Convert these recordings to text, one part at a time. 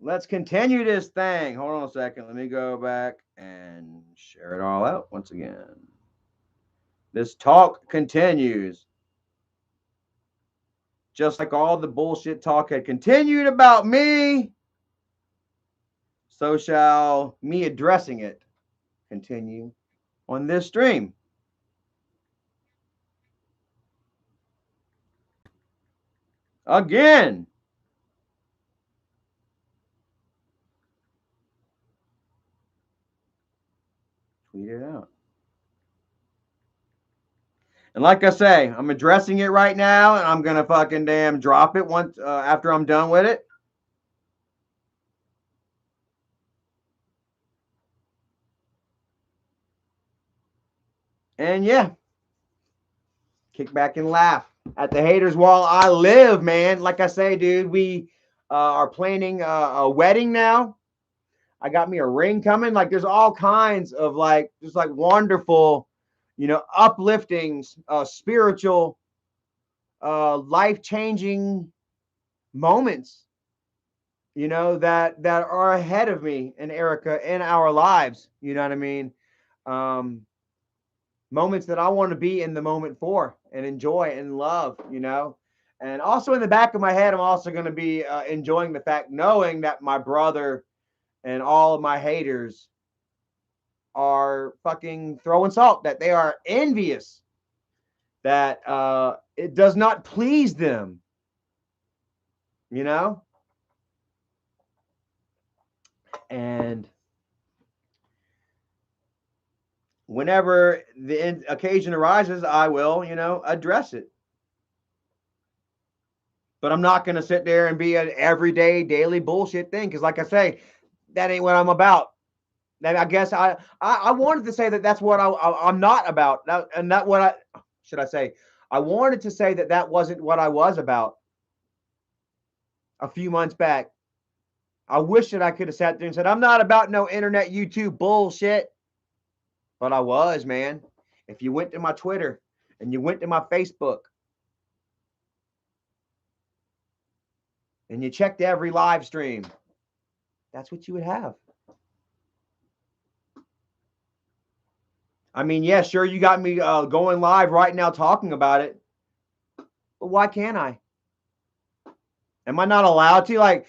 let's continue this thing. Hold on a second. Let me go back and share it all out once again. This talk continues. Just like all the bullshit talk had continued about me, so shall me addressing it continue on this stream. Again. Tweet it out. And like I say, I'm addressing it right now, and I'm gonna fucking damn drop it once after I'm done with it. And yeah, kick back and laugh at the haters while I live, man. Like I say, dude, we are planning a wedding now. I got me a ring coming. Like, there's all kinds of like, just like wonderful, uplifting, spiritual, life changing moments, that are ahead of me and Erica in our lives. You know what I mean? Um, Moments that I want to be in the moment for and enjoy and love. And also in the back of my head, I'm also going to be enjoying the fact, knowing that my brother and all of my haters are fucking throwing salt, that they are envious, that it does not please them, you know? And whenever the occasion arises, I will, address it. But I'm not going to sit there and be an everyday, daily bullshit thing. Because, like I say, that ain't what I'm about. That I guess I wanted to say that that's what I'm not about. And that what I should I say. I wanted to say that that wasn't what I was about a few months back. I wish that I could have sat there and said, I'm not about no internet YouTube bullshit. But I was, man. If you went to my Twitter and you went to my Facebook and you checked every live stream, that's what you would have. I mean, yeah, sure, you got me going live right now talking about it, but why can't I? Am I not allowed to? Like,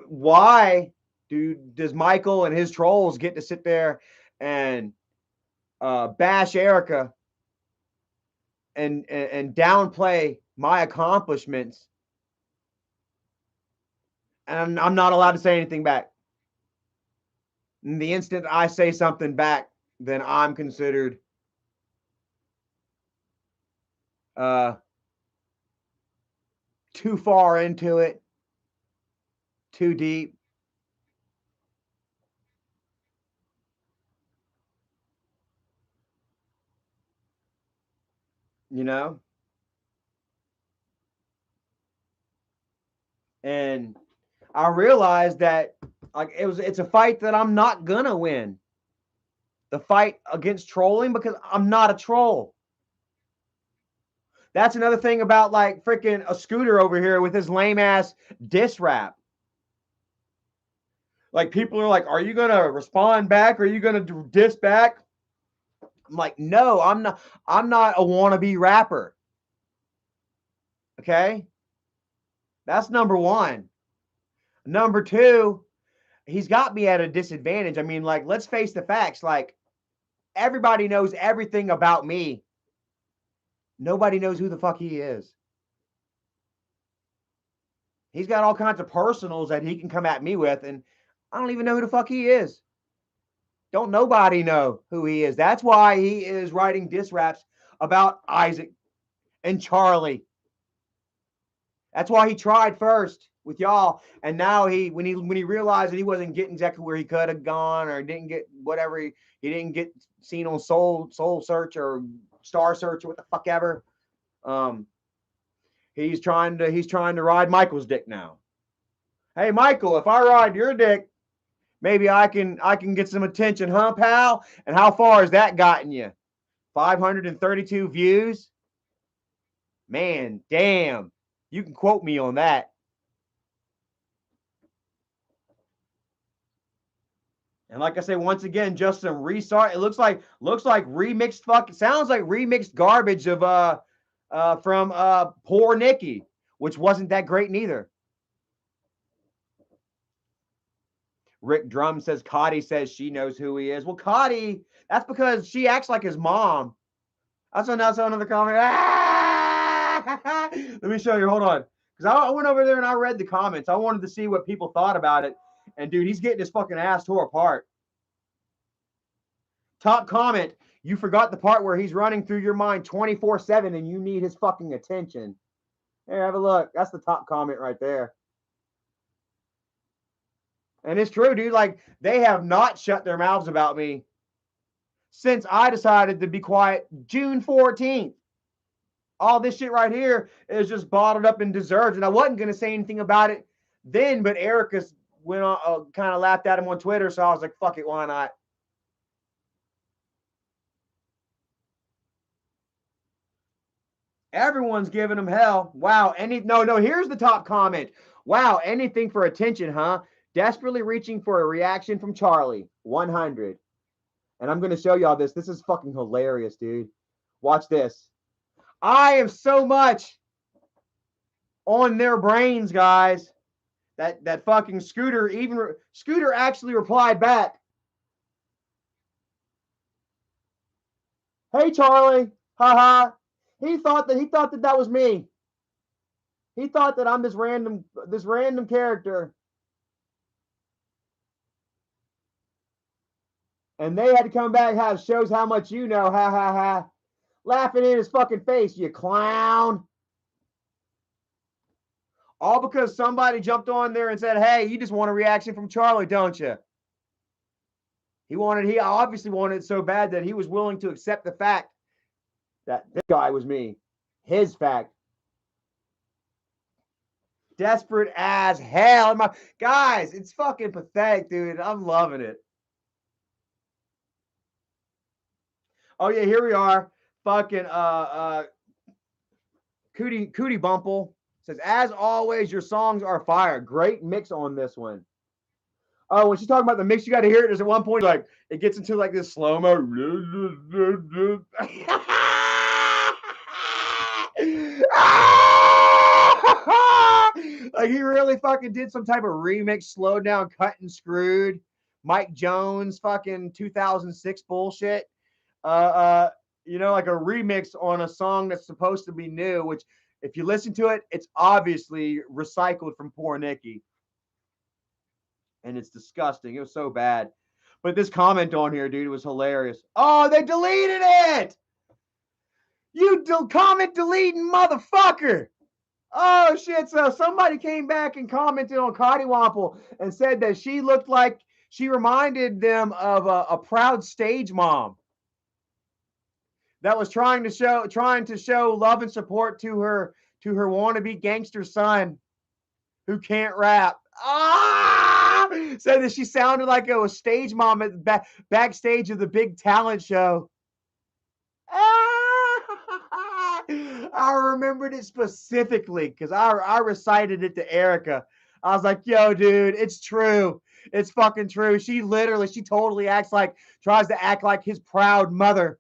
why does Michael and his trolls get to sit there and bash Erica and downplay my accomplishments, and I'm not allowed to say anything back? And the instant I say something back, then I'm considered uh, too far into it, too deep. You know, and I realized that like it's a fight that I'm not gonna win. The fight against trolling, because I'm not a troll. That's another thing about like freaking a Scooter over here with his lame ass diss rap. Like, people are like, "Are you gonna respond back? Are you gonna diss back?" I'm like, "No, I'm not. I'm not a wannabe rapper." Okay, that's number one. Number two, he's got me at a disadvantage. I mean, like, let's face the facts. Like, everybody knows everything about me. Nobody knows who the fuck he is. He's got all kinds of personals that he can come at me with, and I don't even know who the fuck he is. Don't nobody know who he is. That's why he is writing diss raps about Isaac and Charlie. That's why he tried first with y'all, and now when he realized that he wasn't getting exactly where he could have gone, or didn't get whatever he didn't get seen on Soul Search or Star Search or what the fuck ever. Um, he's trying to ride Michael's dick now. Hey, Michael, if I ride your dick, maybe I can get some attention, huh, pal? And how far has that gotten you? 532 views? Man, damn. You can quote me on that. And like I say, once again, just some restart. It looks like remixed fucking sounds like remixed garbage of from Poor Nikki, which wasn't that great neither. Rick Drum says Cotty says she knows who he is. Well, Cotty, that's because she acts like his mom. That's another comment. Ah! Let me show you. Hold on. Because I went over there and I read the comments. I wanted to see what people thought about it. And dude, he's getting his fucking ass tore apart. Top comment. You forgot the part where he's running through your mind 24/7 and you need his fucking attention. Here, have a look. That's the top comment right there. And it's true, dude. Like, they have not shut their mouths about me since I decided to be quiet June 14th. All this shit right here is just bottled up and deserved. And I wasn't going to say anything about it then, but Erica went on, kind of laughed at him on Twitter. So I was like, fuck it, why not? Everyone's giving him hell. Wow. No, here's the top comment. Wow, anything for attention, huh? Desperately reaching for a reaction from Charlie. 100. And I'm going to show y'all this. This is fucking hilarious, dude. Watch this. I am so much on their brains, guys. That fucking Scooter actually replied back. Hey Charlie, haha. He thought that was me. He thought that I'm this random character. And they had to come back, how shows how much you know, ha ha ha. Laughing in his fucking face, you clown. All because somebody jumped on there and said, hey, you just want a reaction from Charlie, don't you? He obviously wanted it so bad that he was willing to accept the fact that this guy was me. His fact. Desperate as hell. Guys, it's fucking pathetic, dude. I'm loving it. Oh yeah, here we are. Fucking Cootie Bumple says, as always, your songs are fire. Great mix on this one. Oh, when she's talking about the mix, you got to hear it. There's at one point like it gets into like this slow mo. Like he really fucking did some type of remix, slowed down, cut and screwed. Mike Jones, fucking 2006 bullshit. Like a remix on a song that's supposed to be new, which if you listen to it, it's obviously recycled from Poor Nikki. And it's disgusting. It was so bad. But this comment on here, dude, was hilarious. Oh, they deleted it! You comment deleting motherfucker! Oh shit! So somebody came back and commented on Cottywomple and said that she looked like she reminded them of a proud stage mom that was trying to show love and support to her wannabe gangster son who can't rap. Said that she sounded like a stage mom at the backstage of the big talent show. I remembered it specifically because I recited it to Erica. I was like, yo, dude, it's true. It's fucking true. She totally tries to act like his proud mother.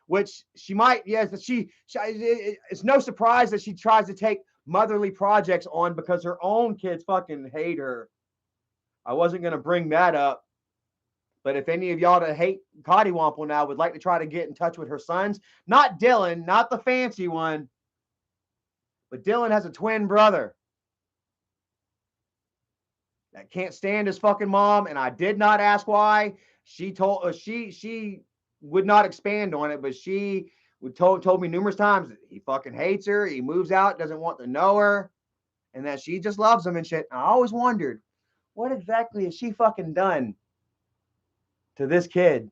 Which she might, yes, it's no surprise that she tries to take motherly projects on because her own kids fucking hate her. I wasn't going to bring that up. But if any of y'all that hate Cottywomple now would like to try to get in touch with her sons, not Dylan, not the fancy one, but Dylan has a twin brother that can't stand his fucking mom, and I did not ask why. She would not expand on it, but she told me numerous times that he fucking hates her. He moves out, doesn't want to know her, and that she just loves him and shit. And I always wondered, what exactly has she fucking done to this kid?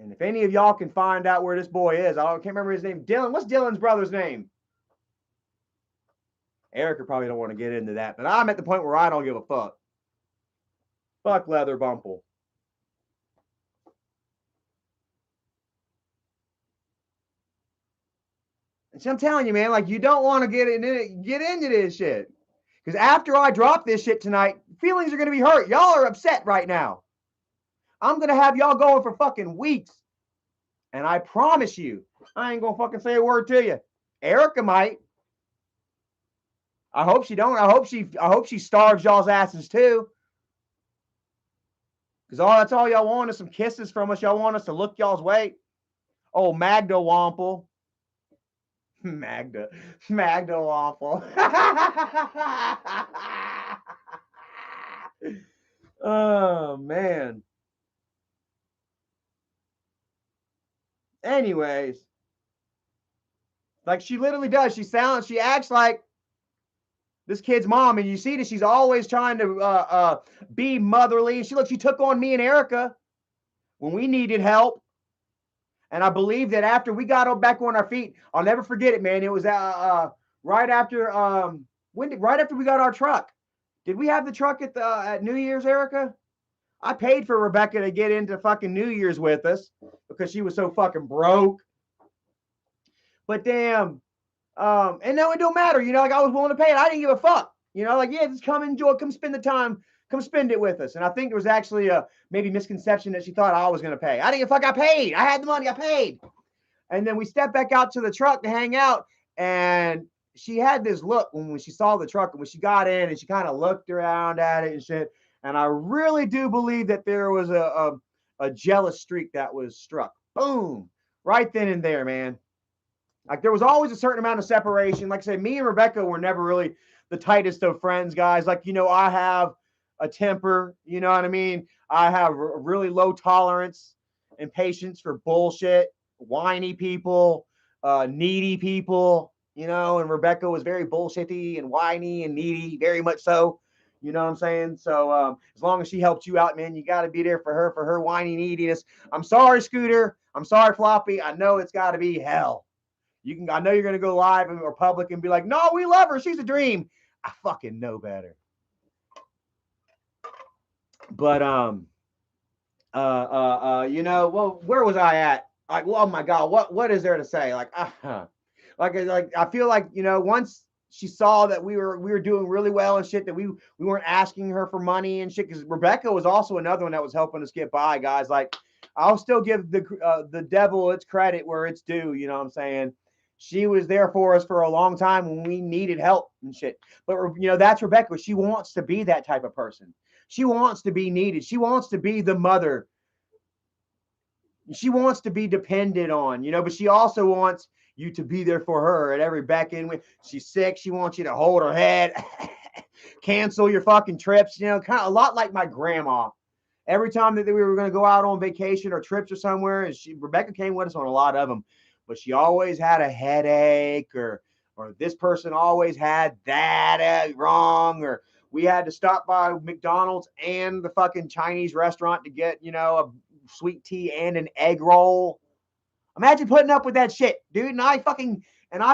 And if any of y'all can find out where this boy is, I can't remember his name. Dylan, what's Dylan's brother's name? Erica probably don't want to get into that, but I'm at the point where I don't give a fuck. Fuck Leather Bumple. And so I'm telling you, man, like you don't want to get into this shit. Because after I drop this shit tonight, feelings are going to be hurt. Y'all are upset right now. I'm going to have y'all going for fucking weeks. And I promise you, I ain't going to fucking say a word to you. Erica might. I hope she don't. I hope she starves y'all's asses too. Because that's all y'all want is some kisses from us. Y'all want us to look y'all's way. Oh, Magda Wample. Magda Wample. Oh, man. Anyways, like she literally does. She acts like this kid's mom, and you see that she's always trying to be motherly. She took on me and Erica when we needed help. And I believe that after we got back on our feet, I'll never forget it, man. It was right after right after we got our truck. Did we have the truck at New Year's, Erica? I paid for Rebecca to get into fucking New Year's with us because she was so fucking broke. But damn, and no, it don't matter. You know, like I was willing to pay it. I didn't give a fuck. You know, like, yeah, just come enjoy, come spend the time, come spend it with us. And I think there was actually a maybe misconception that she thought I was going to pay. I didn't give a fuck. I paid. I had the money. I paid. And then we stepped back out to the truck to hang out. And she had this look when she saw the truck and when she got in and she kind of looked around at it and shit. And I really do believe that there was a jealous streak that was struck. Boom. Right then and there, man. Like there was always a certain amount of separation. Like I said, me and Rebecca were never really the tightest of friends, guys. Like, you know, I have a temper, you know what I mean? I have a really low tolerance and patience for bullshit, whiny people, needy people, you know, and Rebecca was very bullshitty and whiny and needy, very much so. You know what I'm saying? So as long as she helped you out, man, you got to be there for her whiny neediness. I'm sorry, Scooter. I'm sorry, Floppy. I know it's got to be hell. I know you're gonna go live or public and be like, no, we love her. She's a dream. I fucking know better. But you know, well, where was I at? Like, well, oh my god, what is there to say? Like, like I feel like, you know, once she saw that we were doing really well and shit, that we weren't asking her for money and shit, because Rebecca was also another one that was helping us get by, guys. Like, I'll still give the devil its credit where it's due. You know what I'm saying? She was there for us for a long time when we needed help and shit. But you know, that's Rebecca. She wants to be that type of person. She wants to be needed. She wants to be the mother. She wants to be depended on, you know, but she also wants you to be there for her at every beck and when she's sick. She wants you to hold her head, cancel your fucking trips, you know, kind of a lot like my grandma. Every time that we were going to go out on vacation or trips or somewhere, and Rebecca came with us on a lot of them, but she always had a headache, or this person always had that wrong, or we had to stop by McDonald's and the fucking Chinese restaurant to get, you know, a sweet tea and an egg roll. Imagine putting up with that shit, dude. And I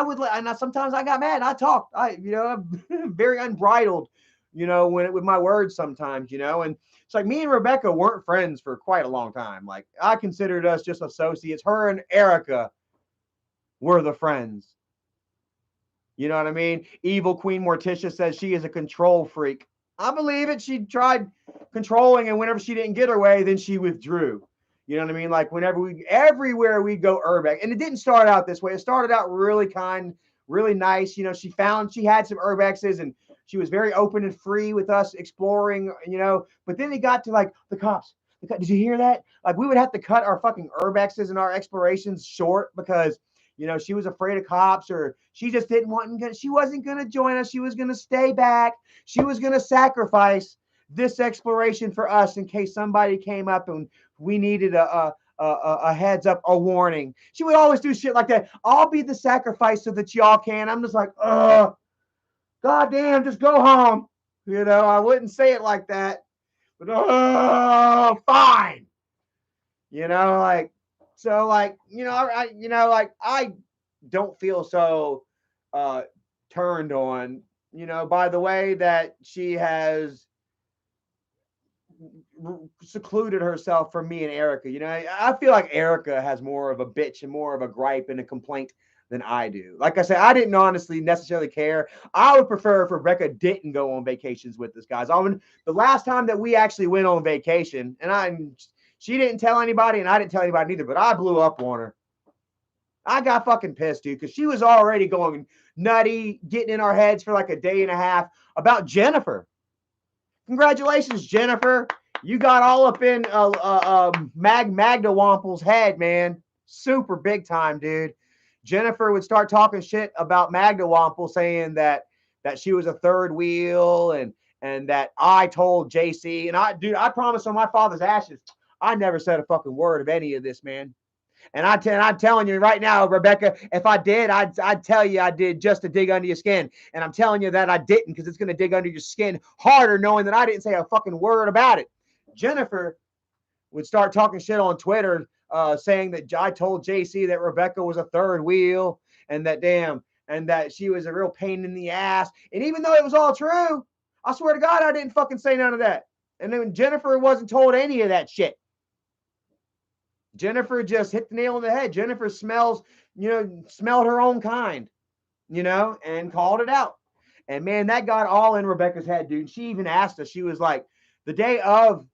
would, and sometimes I got mad. And I talked, you know, I'm very unbridled, you know, with my words sometimes, you know. And it's like me and Rebecca weren't friends for quite a long time. Like, I considered us just associates. Her and Erica were the friends. You know what I mean? Evil Queen Morticia says she is a control freak. I believe it. She tried controlling, and whenever she didn't get her way, then she withdrew. You know what I mean? Like everywhere we go urbex, and it didn't start out this way. It started out really kind, really nice. You know, she had some urbexes, and she was very open and free with us exploring. You know, but then it got to like the cops. Did you hear that? Like, we would have to cut our fucking urbexes and our explorations short because, you know, she was afraid of cops, or she just didn't want. She wasn't going to join us. She was going to stay back. She was going to sacrifice this exploration for us in case somebody came up and we needed a heads up, a warning. She would always do shit like that. I'll be the sacrifice so that y'all can. I'm just like, goddamn, just go home. You know, I wouldn't say it like that, but fine. You know, like, so, like, you know, I don't feel so turned on, you know, by the way that she has secluded herself from me and Erica. You know, I feel like Erica has more of a bitch and more of a gripe and a complaint than I do. Like I said, I didn't honestly necessarily care. I would prefer if Rebecca didn't go on vacations with us, guys. The last time that we actually went on vacation, she didn't tell anybody, and I didn't tell anybody either, but I blew up on her. I got fucking pissed, dude, because she was already going nutty, getting in our heads for like a day and a half about Jennifer. Congratulations, Jennifer. You got all up in Magda Wample's head, man. Super big time, dude. Jennifer would start talking shit about Magda Wample, saying that she was a third wheel and that I told JC. And I promise on my father's ashes, I never said a fucking word of any of this, man. And I'm telling you right now, Rebecca, if I did, I'd tell you I did just to dig under your skin. And I'm telling you that I didn't, because it's going to dig under your skin harder knowing that I didn't say a fucking word about it. Jennifer would start talking shit on Twitter, saying that I told JC that Rebecca was a third wheel and that she was a real pain in the ass. And even though it was all true, I swear to God, I didn't fucking say none of that. And then Jennifer wasn't told any of that shit. Jennifer just hit the nail on the head. Jennifer smelled her own kind, and called it out. And man, that got all in Rebecca's head, dude. She even asked us, she was like, the day of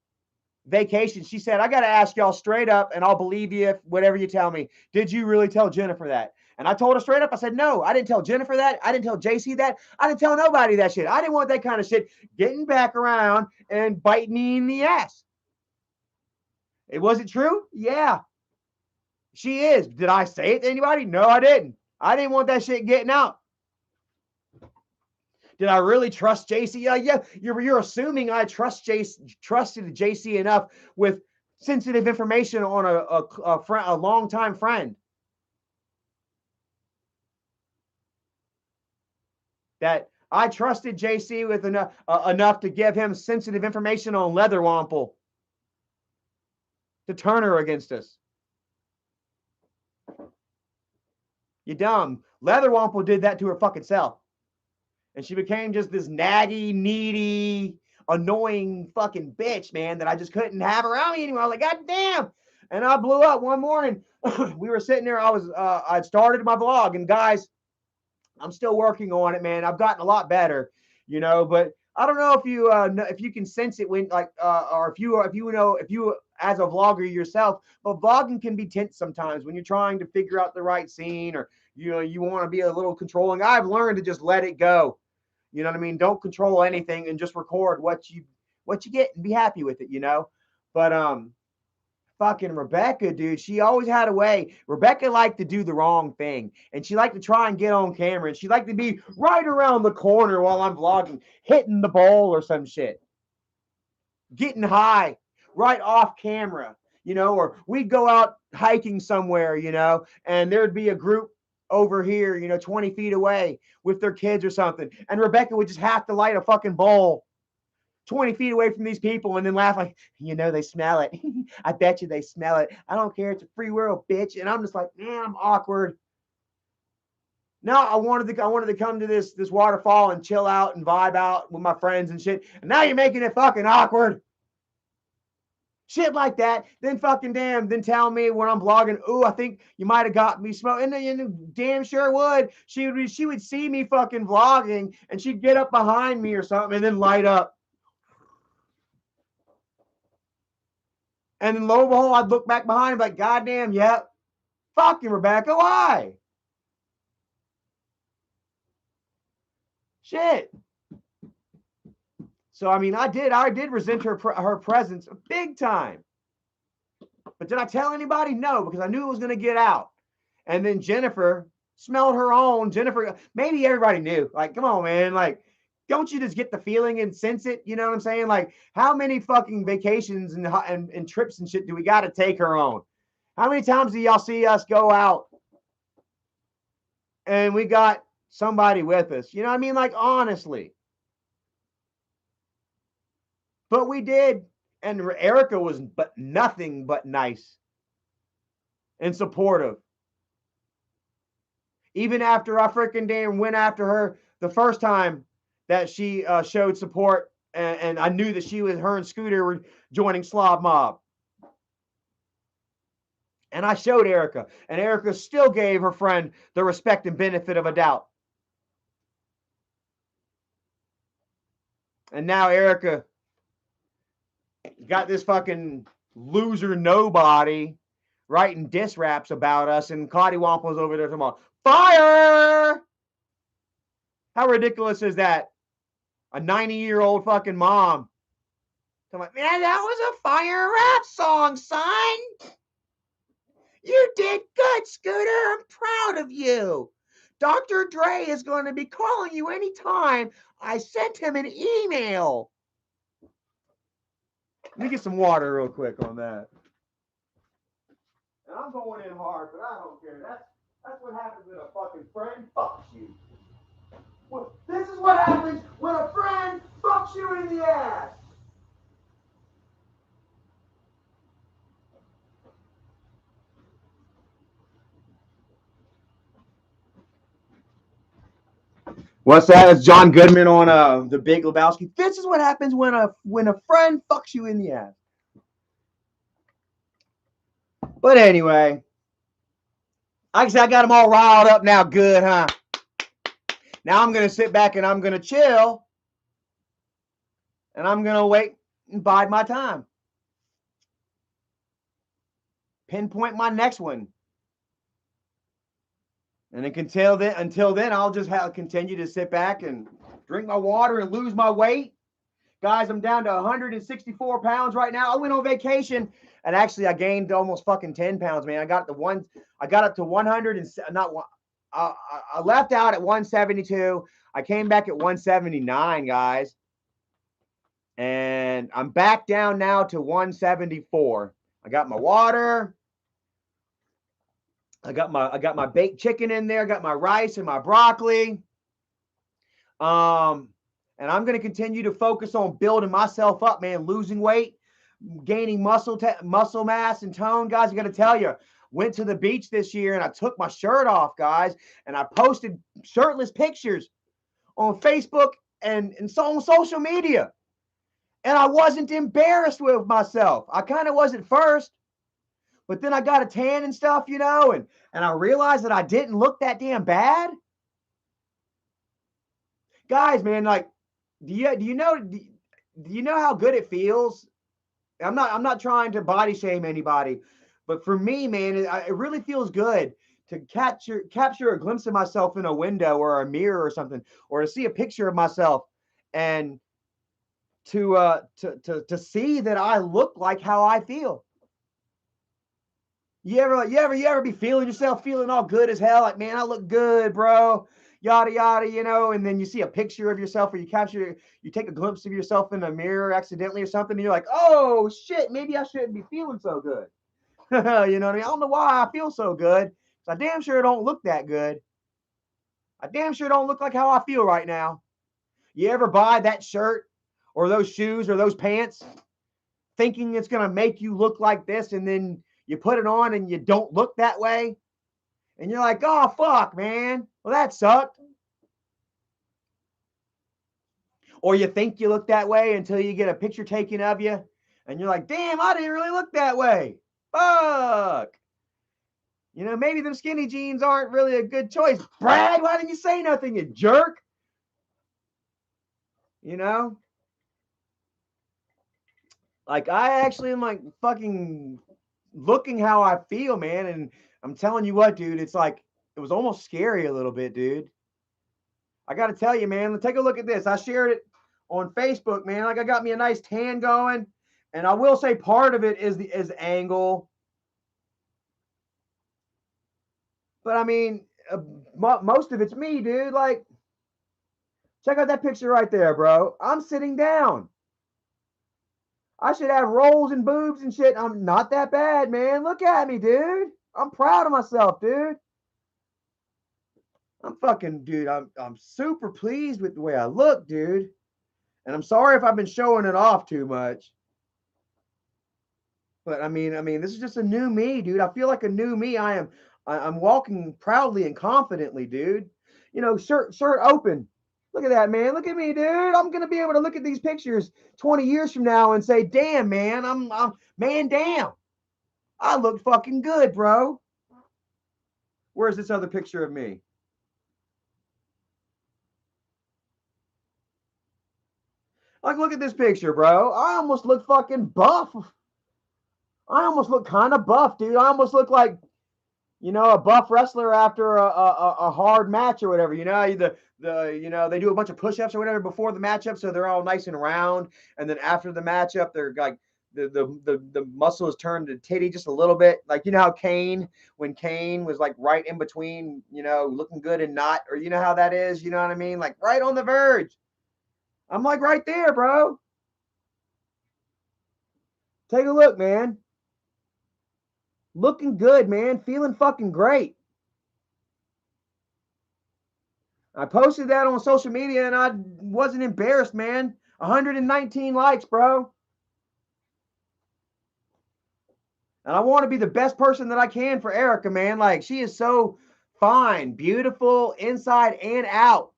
vacation, she said, I got to ask y'all straight up, and I'll believe you if whatever you tell me. Did you really tell Jennifer that? And I told her straight up, I said, no, I didn't tell Jennifer that. I didn't tell JC that. I didn't tell nobody that shit. I didn't want that kind of shit getting back around and biting me in the ass. It wasn't true? Yeah. She is. Did I say it to anybody? No, I didn't. I didn't want that shit getting out. Did I really trust JC? Yeah, you're assuming I trusted JC enough with sensitive information on a longtime friend. That I trusted JC with enough to give him sensitive information on Leather Wample to turn her against us. You dumb. Leather Wample did that to her fucking self. And she became just this naggy, needy, annoying fucking bitch, man, that I just couldn't have around me anymore. I was like, God damn. And I blew up one morning. We were sitting there. I'd started my vlog, and guys, I'm still working on it, man. I've gotten a lot better, but I don't know if you can sense it when or if you as a vlogger yourself, but vlogging can be tense sometimes when you're trying to figure out the right scene, or you want to be a little controlling. I've learned to just let it go. You know what I mean? Don't control anything and just record what you get and be happy with it, But fucking Rebecca, dude, she always had a way. Rebecca liked to do the wrong thing, and she liked to try and get on camera, and she liked to be right around the corner while I'm vlogging, hitting the bowl or some shit, getting high right off camera, or we'd go out hiking somewhere, and there'd be a group over here, 20 feet away with their kids or something, and Rebecca would just have to light a fucking bowl 20 feet away from these people and then laugh like, they smell it. I bet you they smell it. I don't care. It's a free world, bitch. And I'm just like, man, I'm awkward. Now I wanted to come to this waterfall and chill out and vibe out with my friends and shit. And now you're making it fucking awkward. Shit like that. Then fucking damn. Then tell me when I'm vlogging, ooh, I think you might have got me smoking. And damn sure would. She would see me fucking vlogging, and she'd get up behind me or something and then light up. And then lo and behold, I'd look back behind him like, goddamn, yep. Fucking Rebecca, why? Shit. So I mean, I did resent her presence big time. But did I tell anybody? No, because I knew it was going to get out. And then Jennifer smelled her own. Jennifer, maybe everybody knew. Like, come on, man. Like, don't you just get the feeling and sense it? You know what I'm saying? Like, how many fucking vacations and trips and shit do we got to take her on? How many times do y'all see us go out and we got somebody with us? You know what I mean? Like, honestly. But we did. And Erica was nothing but nice and supportive. Even after I freaking damn went after her the first time that she showed support, and I knew that her and Scooter were joining Slob Mob. And I showed Erica, and Erica still gave her friend the respect and benefit of a doubt. And now Erica got this fucking loser nobody writing diss raps about us, and Cotty Wample's over there tomorrow. Fire! How ridiculous is that? A 90-year-old fucking mom. I'm like, man, that was a fire rap song, son. You did good, Scooter. I'm proud of you. Dr. Dre is going to be calling you anytime. I sent him an email. Let me get some water real quick on that. And I'm going in hard, but I don't care. That's what happens when a fucking friend fucks you. Well, this is what happens when a friend fucks you in the ass. What's that? It's John Goodman on the Big Lebowski. This is what happens when a friend fucks you in the ass. But anyway, like I said, I got them all riled up now. Good, huh? Now I'm gonna sit back and I'm gonna chill, and I'm gonna wait and bide my time. Pinpoint my next one. And then until then, I'll just continue to sit back and drink my water and lose my weight. Guys, I'm down to 164 pounds right now. I went on vacation and actually I gained almost fucking 10 pounds, man. I got up to 100 and not one. I left out at 172. I came back at 179, guys. And I'm back down now to 174. I got my water. I got my baked chicken in there. I got my rice and my broccoli. And I'm going to continue to focus on building myself up, man, losing weight, gaining muscle mass and tone. Guys, I got to tell you, went to the beach this year and I took my shirt off, guys, and I posted shirtless pictures on Facebook and on social media. And I wasn't embarrassed with myself. I kind of was at first, but then I got a tan and stuff, and I realized that I didn't look that damn bad. Guys, man, like, do you know how good it feels? I'm not trying to body shame anybody, but for me, man, it really feels good to capture a glimpse of myself in a window or a mirror or something, or to see a picture of myself and to see that I look like how I feel. You ever be feeling yourself feeling all good as hell, like, man, I look good, bro, yada yada, and then you see a picture of yourself, or you take a glimpse of yourself in a mirror accidentally or something, and you're like, oh shit, maybe I shouldn't be feeling so good. You know what I mean? I don't know why I feel so good. I damn sure don't look that good. I damn sure don't look like how I feel right now. You ever buy that shirt or those shoes or those pants thinking it's going to make you look like this, and then you put it on and you don't look that way? And you're like, oh, fuck, man. Well, that sucked. Or you think you look that way until you get a picture taken of you, and you're like, damn, I didn't really look that way. Fuck. Maybe them skinny jeans aren't really a good choice. Brad, why didn't you say nothing, you jerk? Like, I actually am like fucking looking how I feel, man. And I'm telling you what, dude, it's like, it was almost scary a little bit, dude. I got to tell you, man, take a look at this. I shared it on Facebook, man. Like, I got me a nice tan going. And I will say part of it is the angle. But I mean, most of it's me, dude. Like, check out that picture right there, bro. I'm sitting down. I should have rolls and boobs and shit. I'm not that bad, man. Look at me, dude. I'm proud of myself, dude. I'm super pleased with the way I look, dude. And I'm sorry if I've been showing it off too much. But I mean, this is just a new me, dude. I feel like a new me. I'm walking proudly and confidently, dude. Shirt open. Look at that, man. Look at me, dude. I'm gonna be able to look at these pictures 20 years from now and say, damn, man, I'm man, damn. I look fucking good, bro. Where's this other picture of me? Like, look at this picture, bro. I almost look fucking buff. I almost look kind of buff, dude. I almost look like, a buff wrestler after a hard match or whatever. They do a bunch of push-ups or whatever before the matchup, so they're all nice and round. And then after the matchup, they're like the muscle is turned to titty just a little bit. Like, how Kane, when Kane was like right in between, looking good and not, or you know how that is, you know what I mean? Like right on the verge. I'm like right there, bro. Take a look, man. Looking good, man. Feeling fucking great. I posted that on social media and I wasn't embarrassed, man. 119 likes, bro. And I want to be the best person that I can for Erica, man. Like, she is so fine, beautiful, inside and out.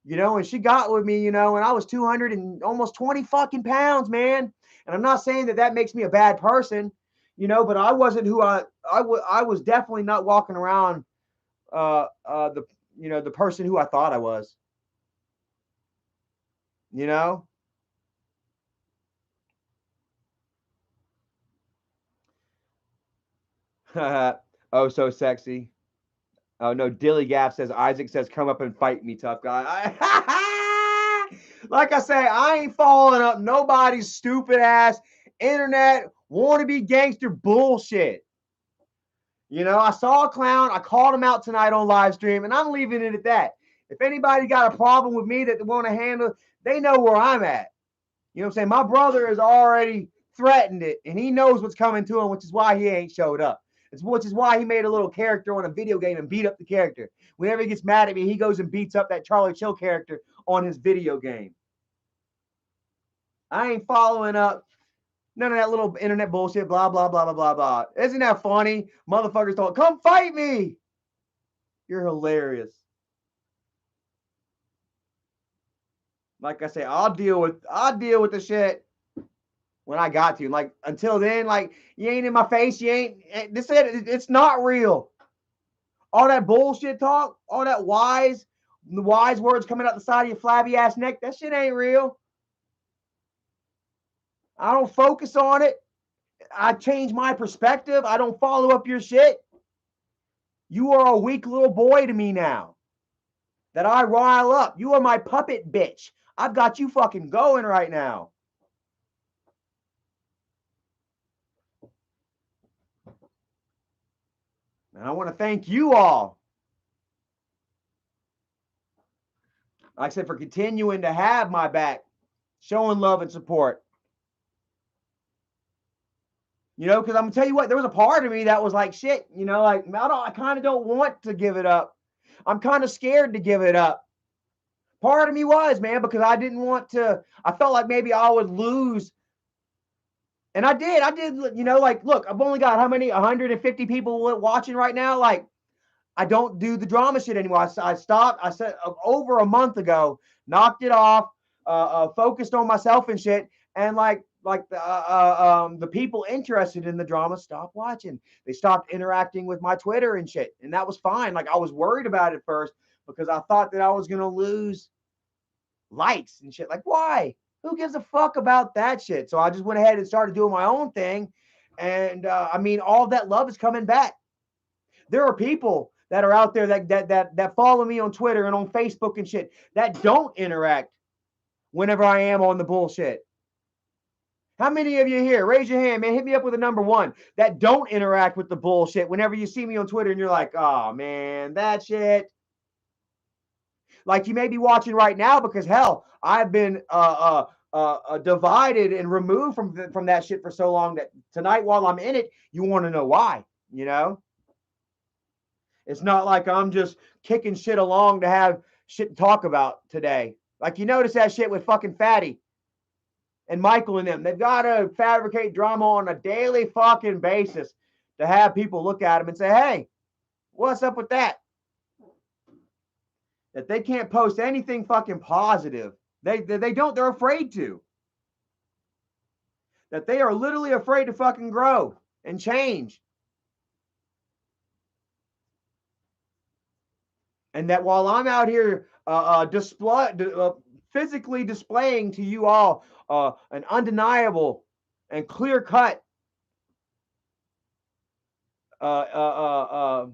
And she got with me, and I was 200 and almost 20 fucking pounds, man. And I'm not saying that makes me a bad person, but I wasn't who I was definitely not walking around the person who I thought I was, you know? Oh, so sexy. Oh no, Dilly Gaff says Isaac says come up and fight me, tough guy. Like I say, I ain't following up nobody's stupid ass internet wannabe gangster bullshit. I saw a clown. I called him out tonight on live stream, and I'm leaving it at that. If anybody got a problem with me that they want to handle, they know where I'm at. You know what I'm saying? My brother has already threatened it, and he knows what's coming to him, which is why he ain't showed up. Which is why he made a little character on a video game and beat up the character. Whenever he gets mad at me, he goes and beats up that Charlie Chill character on his video game. I ain't following up none of that little internet bullshit, blah, blah, blah, blah, blah, blah. Isn't that funny? Motherfuckers told, come fight me. You're hilarious. Like I say, I'll deal with the shit when I got to. Like, until then, like, you ain't in my face. You ain't. It's not real. All that bullshit talk, all that the wise words coming out the side of your flabby ass neck, that shit ain't real. I don't focus on it. I change my perspective. I don't follow up your shit. You are a weak little boy to me now that I rile up. You are my puppet bitch. I've got you fucking going right now. And I want to thank you all, like I said, for continuing to have my back, showing love and support. Because I'm gonna tell you what, there was a part of me that was like, shit, like I kind of don't want to give it up. I'm kind of scared to give it up. Part of me was, man, because I didn't want to. I felt like maybe I would lose. And I did. Like, look, I've only got how many? 150 people watching right now. Like, I don't do the drama shit anymore. I stopped. I said over a month ago, knocked it off, focused on myself and shit. And like the people interested in the drama stopped watching. They stopped interacting with my Twitter and shit, and that was fine. Like, I was worried about it first because I thought that I was gonna lose likes and shit. Like, why? Who gives a fuck about that shit? So I just went ahead and started doing my own thing, and all that love is coming back. There are people that are out there that follow me on Twitter and on Facebook and shit that don't interact whenever I am on the bullshit. How many of you here? Raise your hand, man. Hit me up with a number one that don't interact with the bullshit whenever you see me on Twitter and you're like, oh man, that shit. Like, you may be watching right now because hell, I've been divided and removed from that shit for so long that tonight while I'm in it, you want to know why, It's not like I'm just kicking shit along to have shit to talk about today. Like, you notice that shit with fucking Fatty and Michael and them. They've got to fabricate drama on a daily fucking basis to have people look at them and say, hey, what's up with that? That they can't post anything fucking positive. They don't. They're afraid to. That they are literally afraid to fucking grow and change And that while I'm out here physically displaying to you all an undeniable and clear cut uh, uh, uh,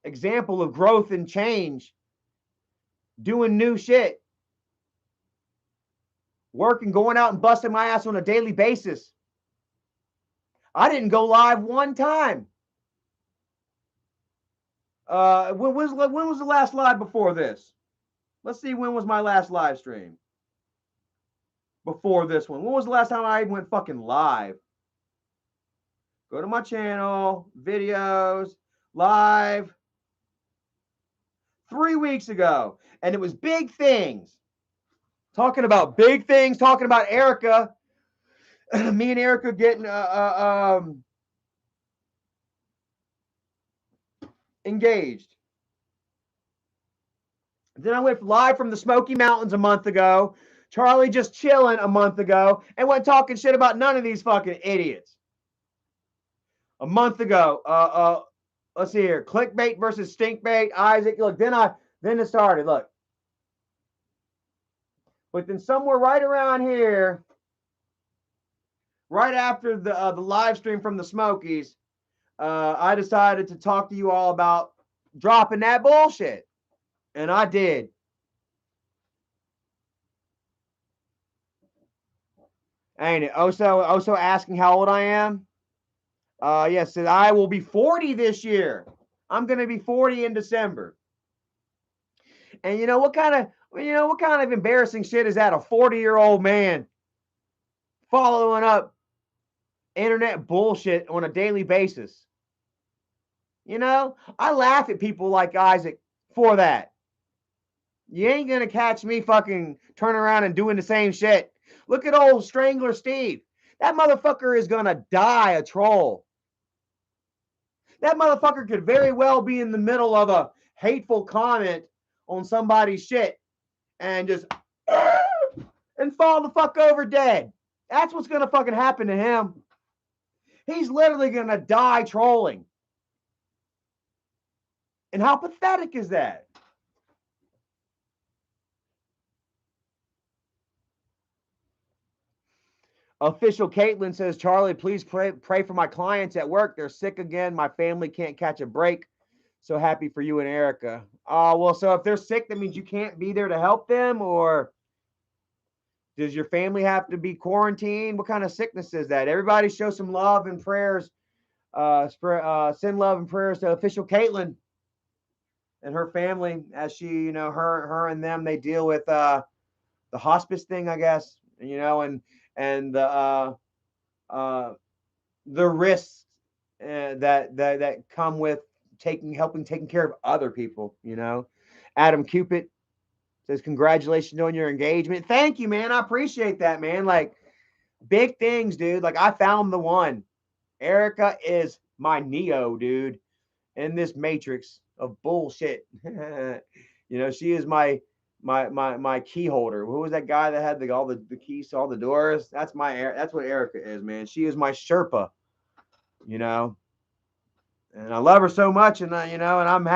example of growth and change, doing new shit, working, going out and busting my ass on a daily basis. I didn't go live one time. When was the last live before this? Let's see, when was my last live stream? Before this one. When was the last time I went fucking live? Go to my channel, videos, live. 3 weeks ago. And it was big things. Talking about big things, talking about Erica. Me and Erica getting engaged. Then I went live from the Smoky Mountains a month ago. Charlie just chilling a month ago and went talking shit about none of these fucking idiots. A month ago, let's see here, clickbait versus stinkbait. Isaac, look, then it started. Look, but then somewhere right around here, right after the live stream from the Smokies, I decided to talk to you all about dropping that bullshit, and I did. Ain't it? Also asking how old I am. Yes, I will be 40 this year. I'm gonna be 40 in December. And what kind of embarrassing shit is that? A 40-year-old man following up internet bullshit on a daily basis. I laugh at people like Isaac for that. You ain't gonna catch me fucking turning around and doing the same shit. Look at old Strangler Steve. That motherfucker is gonna die a troll. That motherfucker could very well be in the middle of a hateful comment on somebody's shit and just and fall the fuck over dead. That's what's gonna fucking happen to him. He's literally gonna die trolling. And how pathetic is that? Official Caitlin says, Charlie, please pray for my clients at work. They're sick again. My family can't catch a break. So happy for you and Erica. Well, so if they're sick, that means you can't be there to help them, or does your family have to be quarantined? What kind of sickness is that? Everybody show some love and prayers. Send love and prayers to Official Caitlin and her family as she, her and them, they deal with the hospice thing, I guess, and the risks that come with taking care of other people. Adam Cupid says, congratulations on your engagement. Thank you, man. I appreciate that, man. Like, big things, dude. Like, I found the one. Erica is my Neo, dude, in this matrix of bullshit. She is my key holder. Who was that guy that had all the keys to all the doors? That's what Erica is, man. She is my Sherpa, and I love her so much, and and I'm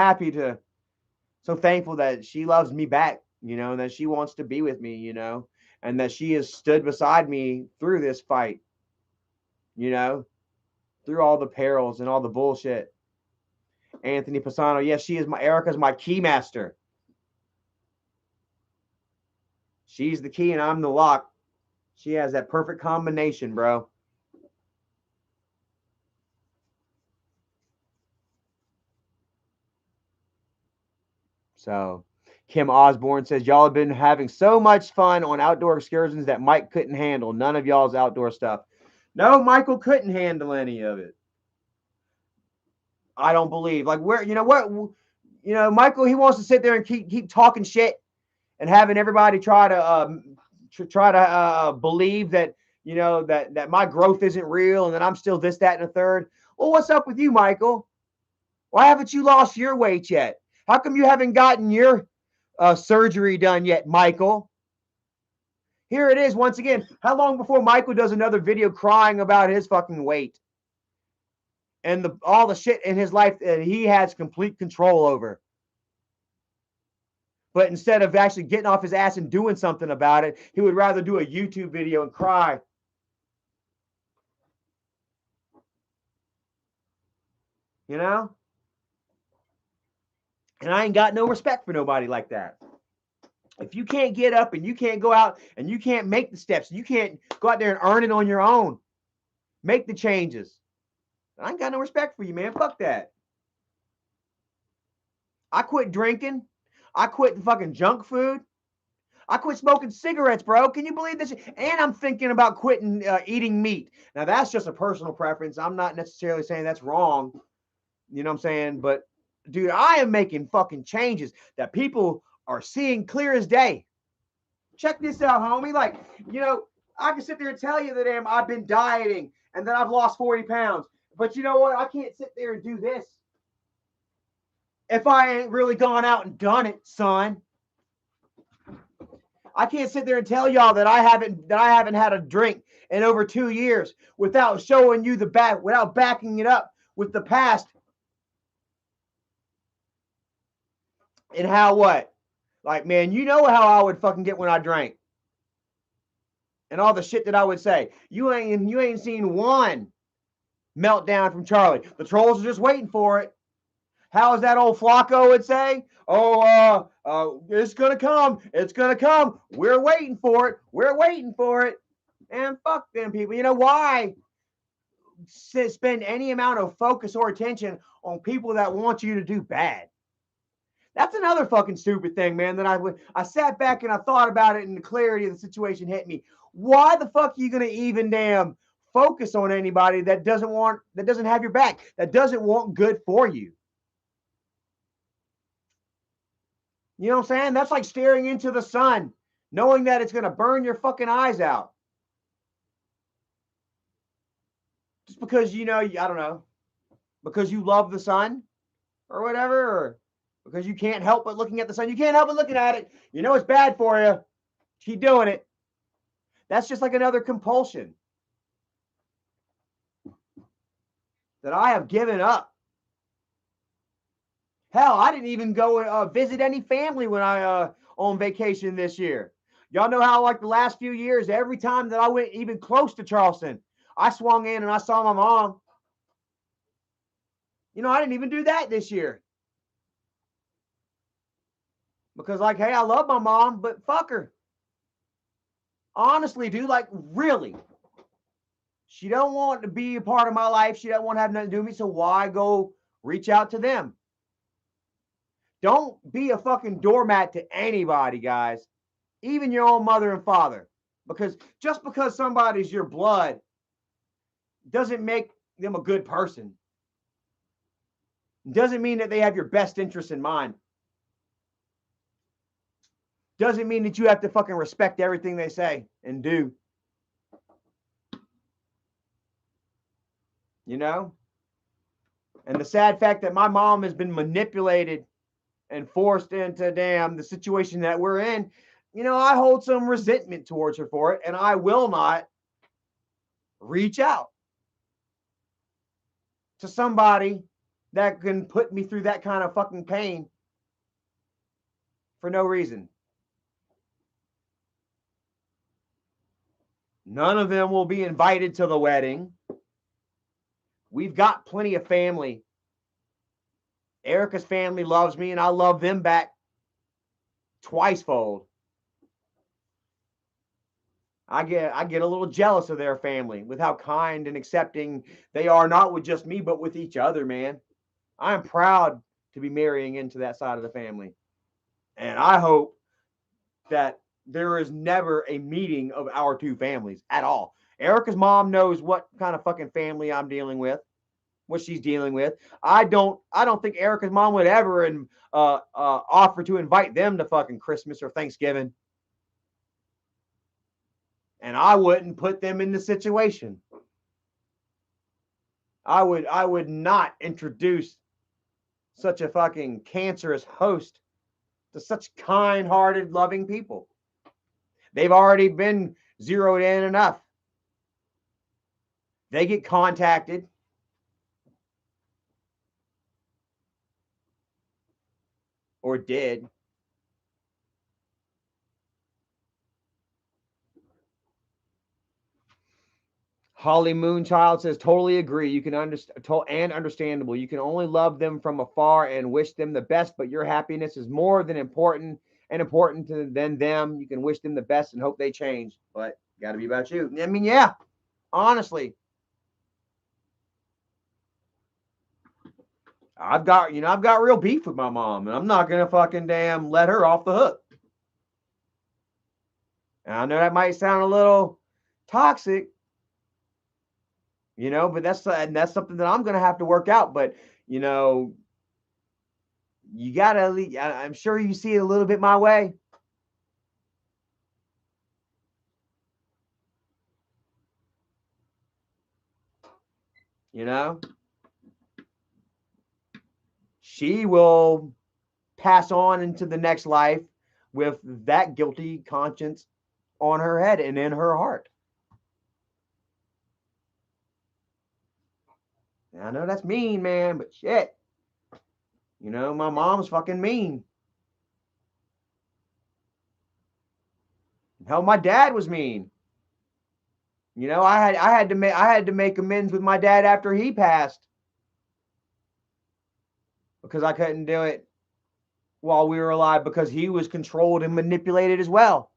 so thankful that she loves me back, and that she wants to be with me, and that she has stood beside me through this fight, through all the perils and all the bullshit. Anthony Pisano, yes, Erica's my key master. She's the key and I'm the lock. She has that perfect combination, bro. So Kim Osborne says, y'all have been having so much fun on outdoor excursions that Mike couldn't handle. None of y'all's outdoor stuff. No, Michael couldn't handle any of it. I don't believe. Like, where, Michael, he wants to sit there and keep talking shit and having everybody try to believe that, that my growth isn't real and that I'm still this, that, and a third. Well, what's up with you, Michael? Why haven't you lost your weight yet? How come you haven't gotten your surgery done yet, Michael? Here it is once again. How long before Michael does another video crying about his fucking weight and all the shit in his life that he has complete control over? But instead of actually getting off his ass and doing something about it, he would rather do a YouTube video and cry. You know? And I ain't got no respect for nobody like that. If you can't get up and you can't go out and you can't make the steps, you can't go out there and earn it on your own, make the changes. I ain't got no respect for you, man. Fuck that. I quit drinking. I quit the fucking junk food. I quit smoking cigarettes, bro. Can you believe this? And I'm thinking about quitting eating meat. Now, that's just a personal preference. I'm not necessarily saying that's wrong. You know what I'm saying? But, dude, I am making fucking changes that people are seeing clear as day. Check this out, homie. Like, you know, I can sit there and tell you that I've been dieting and that I've lost 40 pounds. But you know what? I can't sit there and do this if I ain't really gone out and done it, son. I can't sit there and tell y'all that I haven't had a drink in over 2 years without showing you the back, without backing it up with the past. And how what? Like, man, you know how I would fucking get when I drank. And all the shit that I would say. You ain't seen one meltdown from Charlie. The trolls are just waiting for it. How is that old Flacco would say? Oh, it's gonna come. It's gonna come. We're waiting for it. We're waiting for it. And fuck them people. You know why? Spend any amount of focus or attention on people that want you to do bad. That's another fucking stupid thing, man. That I sat back and I thought about it, and the clarity of the situation hit me. Why the fuck are you gonna even damn focus on anybody that doesn't have your back, that doesn't want good for you? You know what I'm saying? That's like staring into the sun, knowing that it's gonna burn your fucking eyes out. Just because I don't know, because you love the sun or whatever, or because you can't help but looking at the sun. You can't help but looking at it. You know it's bad for you. Keep doing it. That's just like another compulsion that I have given up. Hell, I didn't even go visit any family when I on vacation this year. Y'all know how like the last few years, every time that I went even close to Charleston, I swung in and I saw my mom. I didn't even do that this year. Because like, hey, I love my mom, but fuck her. Honestly, dude, like really. She don't want to be a part of my life. She don't want to have nothing to do with me. So why go reach out to them? Don't be a fucking doormat to anybody, guys. Even your own mother and father. Because just because somebody's your blood doesn't make them a good person. Doesn't mean that they have your best interest in mind. Doesn't mean that you have to fucking respect everything they say and do. You know? And the sad fact that my mom has been manipulated and forced into the situation that we're in, I hold some resentment towards her for it, and I will not reach out to somebody that can put me through that kind of fucking pain for no reason. None of them will be invited to the wedding. We've got plenty of family. Erica's family loves me, and I love them back twice fold. I get a little jealous of their family with how kind and accepting they are, not with just me, but with each other, man. I am proud to be marrying into that side of the family. And I hope that there is never a meeting of our two families at all. Erica's mom knows what kind of fucking family I'm dealing with, what she's dealing with. I don't think Erica's mom would ever offer to invite them to fucking Christmas or Thanksgiving. And I wouldn't put them in the situation. I would not introduce such a fucking cancerous host to such kind-hearted, loving people. They've already been zeroed in enough. They get contacted. Or did. Holly Moonchild says, totally agree. You can understand and understandable. You can only love them from afar and wish them the best, but your happiness is more than important and important than them. You can wish them the best and hope they change, but got to be about you. I mean, yeah, honestly, I've got real beef with my mom, and I'm not gonna fucking damn let her off the hook. And I know that might sound a little toxic, but that's something that I'm gonna have to work out. But you know, you gotta. I'm sure you see it a little bit my way. You know, she will pass on into the next life with that guilty conscience on her head and in her heart. And I know that's mean, man, but shit. My mom's fucking mean. Hell, my dad was mean. I had to make amends with my dad after he passed because I couldn't do it while we were alive because he was controlled and manipulated as well.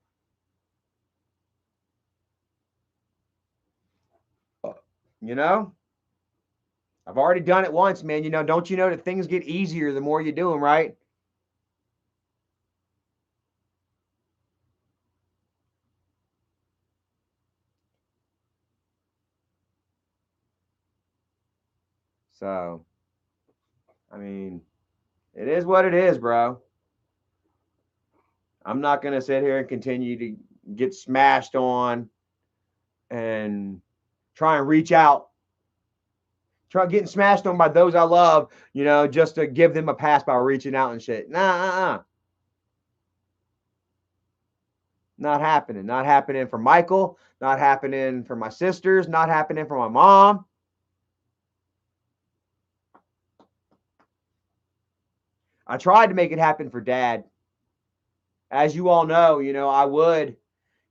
You know, I've already done it once, man. Don't you know that things get easier the more you do them, right? So, I mean, it is what it is, bro. I'm not going to sit here and continue to get smashed on and try and reach out. Try getting smashed on by those I love, just to give them a pass by reaching out and shit. Nah. Not happening. Not happening for Michael. Not happening for my sisters. Not happening for my mom. I tried to make it happen for Dad. As you all know, I would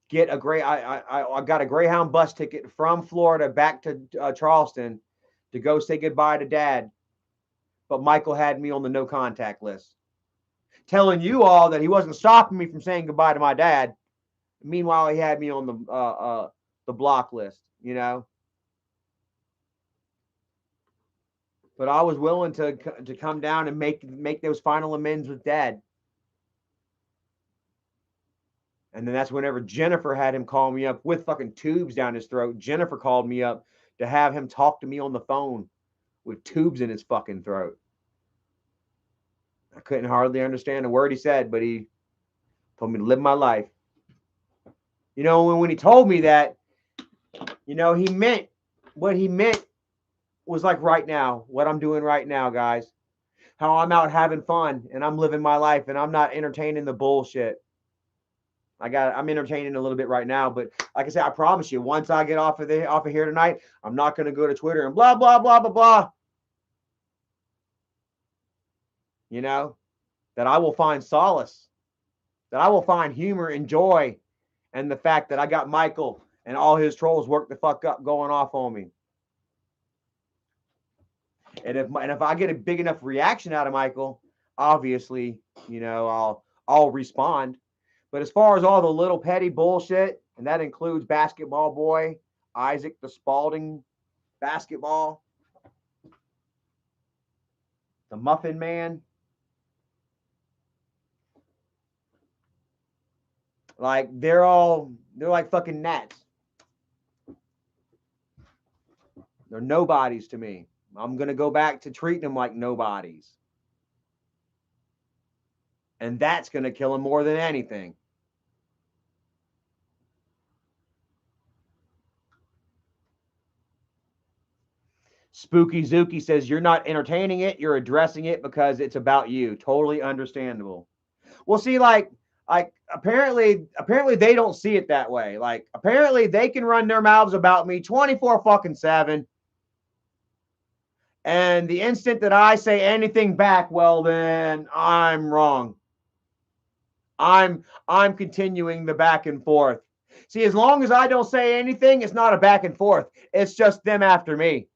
get a great. I got a Greyhound bus ticket from Florida back to Charleston to go say goodbye to Dad. But Michael had me on the no contact list, telling you all that he wasn't stopping me from saying goodbye to my dad. Meanwhile, he had me on the block list. But I was willing to come down and make those final amends with Dad. And then that's whenever Jennifer had him call me up with fucking tubes down his throat. Jennifer called me up to have him talk to me on the phone with tubes in his fucking throat. I couldn't hardly understand a word he said, but he told me to live my life. When he told me that, he meant what he meant was like right now, what I'm doing right now, guys. How I'm out having fun and I'm living my life and I'm not entertaining the bullshit. I'm entertaining a little bit right now, but like I said, I promise you, once I get off of here tonight, I'm not going to go to Twitter and blah blah blah blah blah. That I will find solace, that I will find humor and joy, and the fact that I got Michael and all his trolls worked the fuck up going off on me. And if I get a big enough reaction out of Michael, obviously, I'll respond. But as far as all the little petty bullshit, and that includes Basketball Boy, Isaac the Spalding basketball, the Muffin Man, like they're like fucking gnats. They're nobodies to me. I'm going to go back to treating them like nobodies. And that's going to kill them more than anything. Spooky Zuki says, you're not entertaining it. You're addressing it because it's about you. Totally understandable. Well, see, like apparently they don't see it that way. Like apparently they can run their mouths about me 24/7. And the instant that I say anything back, well, then I'm wrong. I'm continuing the back and forth. See, as long as I don't say anything, it's not a back and forth. It's just them after me.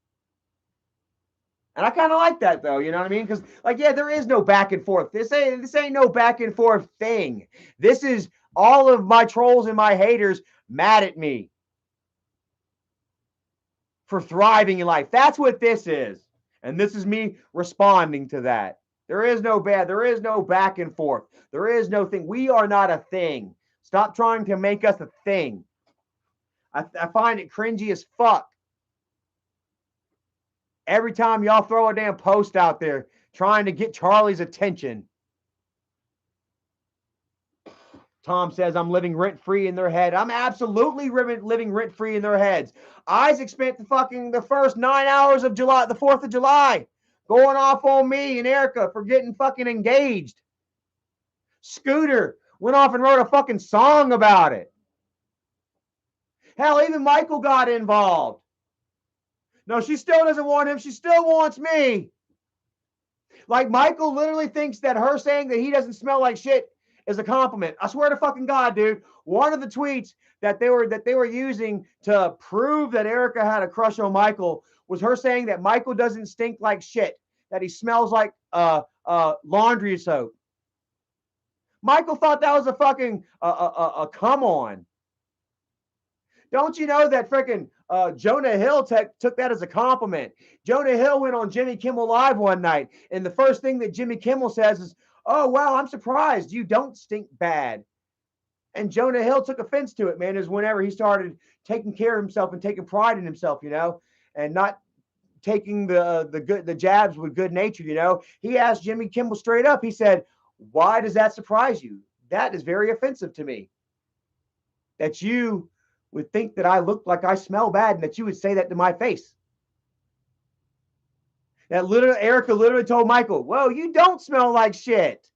And I kind of like that, though. You know what I mean? Because, like, yeah, there is no back and forth. This ain't no back and forth thing. This is all of my trolls and my haters mad at me for thriving in life. That's what this is. And this is me responding to that. There is no bad. There is no back and forth. There is no thing. We are not a thing. Stop trying to make us a thing. I find it cringy as fuck. Every time y'all throw a damn post out there trying to get Charlie's attention. Tom says, I'm living rent-free in their head. I'm absolutely living rent-free in their heads. Isaac spent the first 9 hours of July, the 4th of July, going off on me and Erica for getting fucking engaged. Scooter went off and wrote a fucking song about it. Hell, even Michael got involved. No, she still doesn't want him. She still wants me. Like, Michael literally thinks that her saying that he doesn't smell like shit is a compliment. I swear to fucking God, dude. One of the tweets that they were using to prove that Erica had a crush on Michael was her saying that Michael doesn't stink like shit, that he smells like laundry soap. Michael thought that was a fucking come on. Don't you know that freaking Jonah Hill took that as a compliment? Jonah Hill went on Jimmy Kimmel Live one night, and the first thing that Jimmy Kimmel says is, "Oh, wow, I'm surprised. You don't stink bad." And Jonah Hill took offense to it, man, is whenever he started taking care of himself and taking pride in himself, you know, and not taking the jabs with good nature, you know. He asked Jimmy Kimmel straight up. He said, "Why does that surprise you? That is very offensive to me. That you would think that I look like I smell bad and that you would say that to my face." That Erica literally told Michael, "Whoa, you don't smell like shit.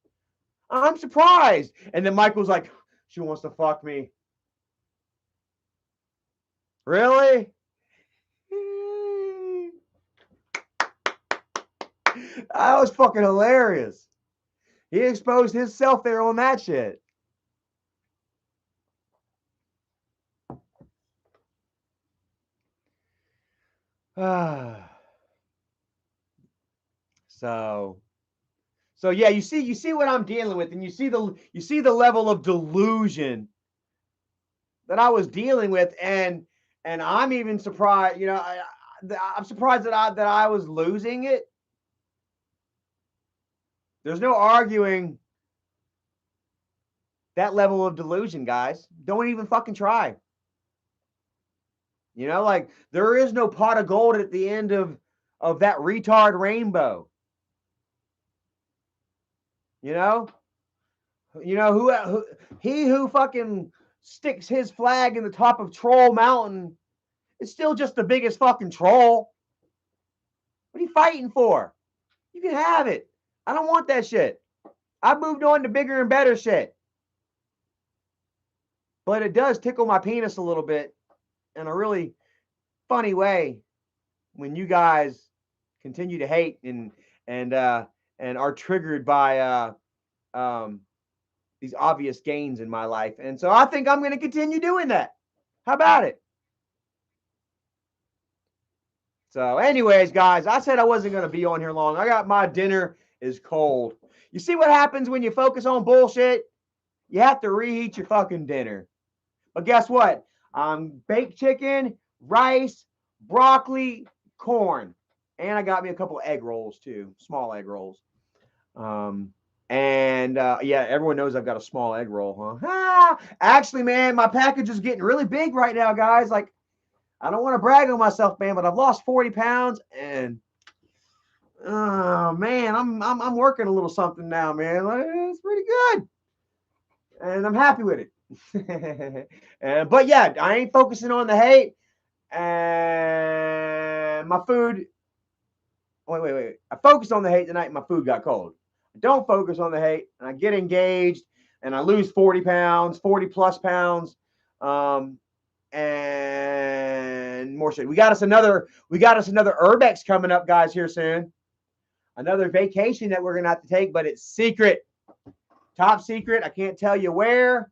I'm surprised." And then Michael's like, "She wants to fuck me." Really? That was fucking hilarious. He exposed himself there on that shit. So yeah, you see what I'm dealing with, and you see the level of delusion that I was dealing with, and I'm even surprised. You know, I'm surprised that I was losing it. There's no arguing that level of delusion, guys. Don't even fucking try. You know, like, there is no pot of gold at the end of that retard rainbow. You know who fucking sticks his flag in the top of Troll Mountain is still just the biggest fucking troll. What are you fighting for? You can have it. I don't want that shit. I've moved on to bigger and better shit. But it does tickle my penis a little bit in a really funny way when you guys continue to hate and are triggered by these obvious gains in my life. And so I think I'm going to continue doing that. How about it? So anyways, guys, I said I wasn't going to be on here long. I got my dinner is cold. You see what happens when you focus on bullshit? You have to reheat your fucking dinner. But guess what? Baked chicken, rice, broccoli, corn. And I got me a couple egg rolls too. Small egg rolls. Yeah, everyone knows I've got a small egg roll, huh? Actually, man, my package is getting really big right now, guys. Like, I don't want to brag on myself, man, but I've lost 40 pounds, and man, I'm working a little something now, man. Like, it's pretty good, and I'm happy with it. But yeah, I ain't focusing on the hate and my food. Wait. I focused on the hate tonight, and my food got cold. I don't focus on the hate, and I get engaged, and I lose 40 pounds, 40 plus pounds, and more shit. We got us another Urbex coming up, guys, here soon. Another vacation that we're gonna have to take, but it's secret, top secret. I can't tell you where.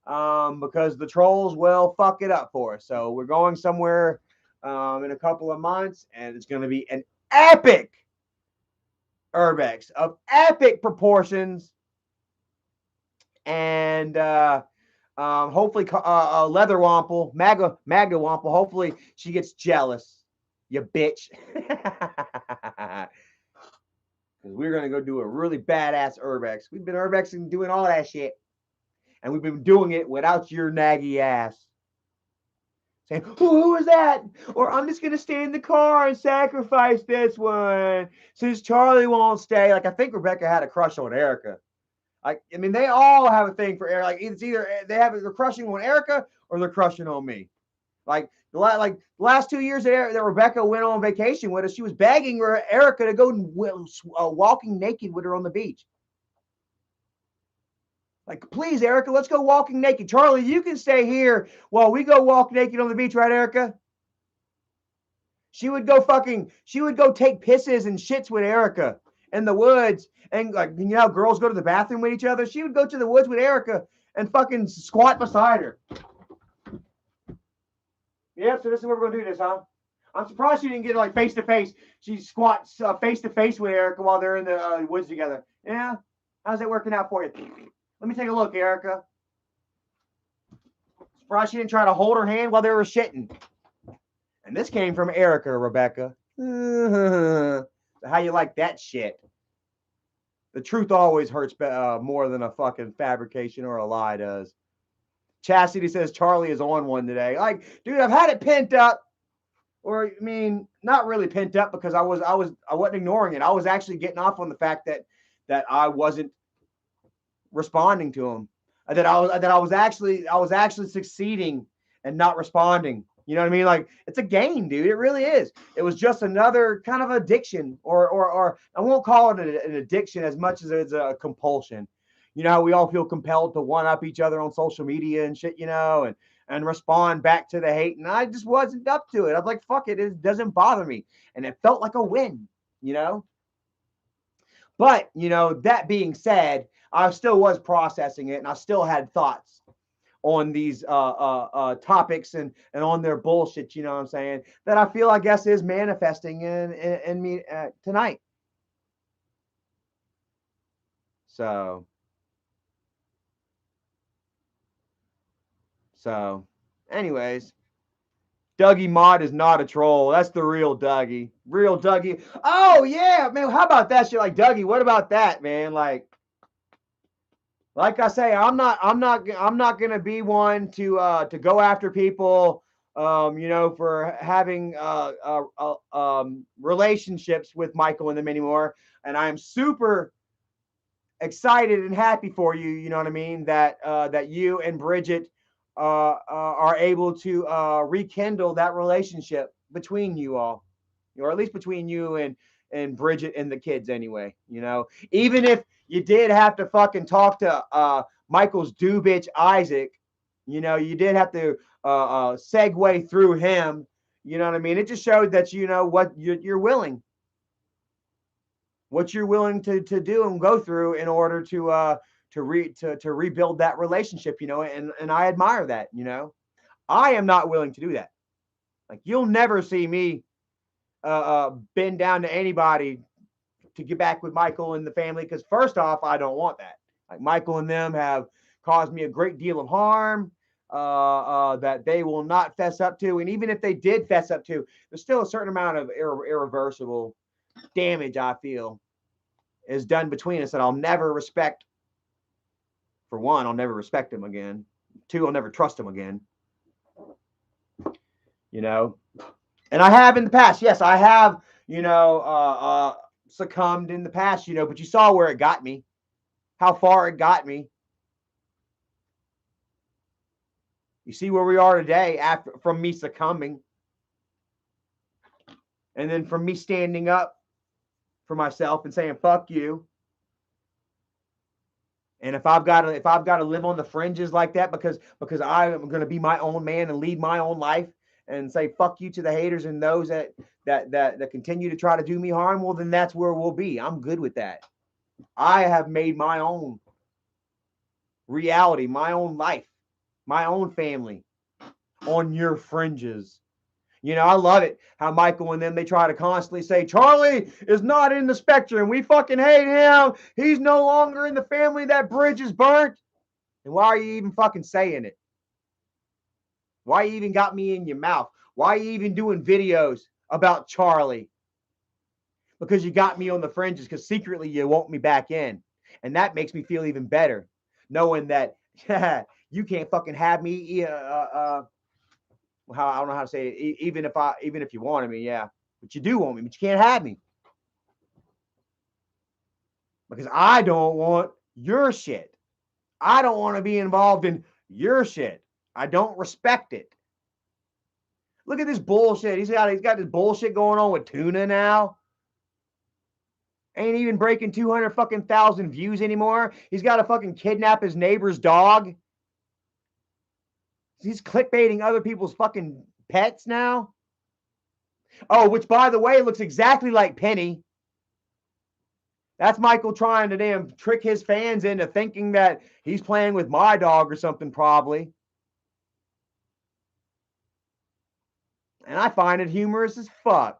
because the trolls will fuck it up for us. So we're going somewhere in a couple of months, and it's going to be an epic urbex of epic proportions, and hopefully Leather Wample, Magda Wample. Hopefully she gets jealous. You bitch. Because we're gonna go do a really badass urbex. We've been urbexing, doing all that shit, and we've been doing it without your naggy ass saying, who is that? Or I'm just going to stay in the car and sacrifice this one since Charlie won't stay. Like, I think Rebecca had a crush on Erica. Like, I mean, they all have a thing for Erica. Like, it's either they're crushing on Erica or they're crushing on me. Like, the last 2 years that Rebecca went on vacation with us, she was begging Erica to go walking naked with her on the beach. Like, please, Erica, let's go walking naked. Charlie, you can stay here while we go walk naked on the beach, right, Erica? She would go take pisses and shits with Erica in the woods. And like, you know how girls go to the bathroom with each other? She would go to the woods with Erica and fucking squat beside her. Yeah, so this is what we're going to do this, huh? I'm surprised she didn't get like face to face. She squats face to face with Erica while they're in the woods together. Yeah? How's that working out for you? Let me take a look, Erica. Surprised she didn't try to hold her hand while they were shitting. And this came from Erica, Rebecca. How you like that shit? The truth always hurts more than a fucking fabrication or a lie does. Chastity says Charlie is on one today. Like, dude, I've had it pent up. Or, I mean, not really pent up because I wasn't ignoring it. I was actually getting off on the fact that I wasn't responding to him. That I was actually succeeding and not responding. You know what I mean? Like, it's a game, dude. It really is. It was just another kind of addiction, or I won't call it an addiction as much as it's a compulsion. You know how we all feel compelled to one up each other on social media and shit, you know, and respond back to the hate. And I just wasn't up to it. I was like, fuck it. It doesn't bother me. And it felt like a win, you know? But, you know, that being said, I still was processing it and I still had thoughts on these topics and on their bullshit, you know what I'm saying, that I feel, I guess, is manifesting in me tonight. So anyways, Dougie Mod is not a troll. That's the real Dougie. Real Dougie. Oh yeah, man. How about that shit? Like, Dougie, what about that, man? Like I say, I'm not gonna be one to go after people, you know, for having relationships with Michael and them anymore. And I am super excited and happy for you. You know what I mean? That you and Bridget are able to rekindle that relationship between you all, or at least between you and Bridget and the kids anyway. You know, even if you did have to fucking talk to Michael's do bitch Isaac, you know, you did have to segue through him. You know what I mean? It just showed that, you know, what you're willing. What you're willing to do and go through in order to rebuild that relationship, you know, and I admire that, you know. I am not willing to do that. Like, you'll never see me bend down to anybody to get back with Michael and the family, because first off, I don't want that. Like, Michael and them have caused me a great deal of harm that they will not fess up to, and even if they did fess up to, there's still a certain amount of irreversible damage I feel is done between us that I'll never respect. For one, I'll never respect him again. Two, I'll never trust him again. You know, and I have in the past. Yes, I have, you know, succumbed in the past, you know, but you saw where it got me, how far it got me. You see where we are today after from me succumbing, and then from me standing up for myself and saying fuck you. And if I've got to live on the fringes like that because I am going to be my own man and lead my own life and say fuck you to the haters and those that continue to try to do me harm, well, then that's where we'll be. I'm good with that. I have made my own reality, my own life. my own family on your fringes. You know, I love it how Michael and them, they try to constantly say, Charlie is not in the spectrum. We fucking hate him. He's no longer in the family. That bridge is burnt. And why are you even fucking saying it? Why you even got me in your mouth? Why are you even doing videos about Charlie? Because you got me on the fringes, because secretly you want me back in. And that makes me feel even better, knowing that you can't fucking have me how I don't know how to say it, even if you wanted me, yeah. But you do want me, but you can't have me. Because I don't want your shit. I don't want to be involved in your shit. I don't respect it. Look at this bullshit. He's got this bullshit going on with Tuna now. Ain't even breaking 200 fucking thousand views anymore. He's got to fucking kidnap his neighbor's dog. He's clickbaiting other people's fucking pets now. Oh, which by the way looks exactly like Penny. That's Michael trying to damn trick his fans into thinking that he's playing with my dog or something, probably. And I find it humorous as fuck.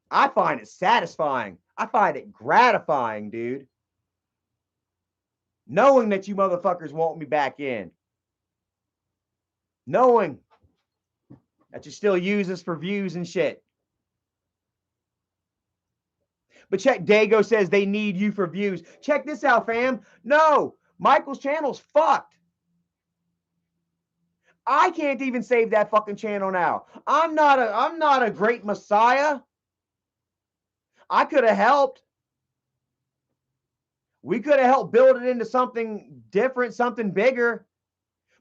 I find it satisfying. I find it gratifying, dude. Knowing that you motherfuckers want me back in. Knowing that you still use this for views and shit. But check, Dago says they need you for views. Check this out, fam. No, Michael's channel's fucked. I can't even save that fucking channel now. I'm not a great messiah. I could have helped. We could have helped build it into something different, something bigger.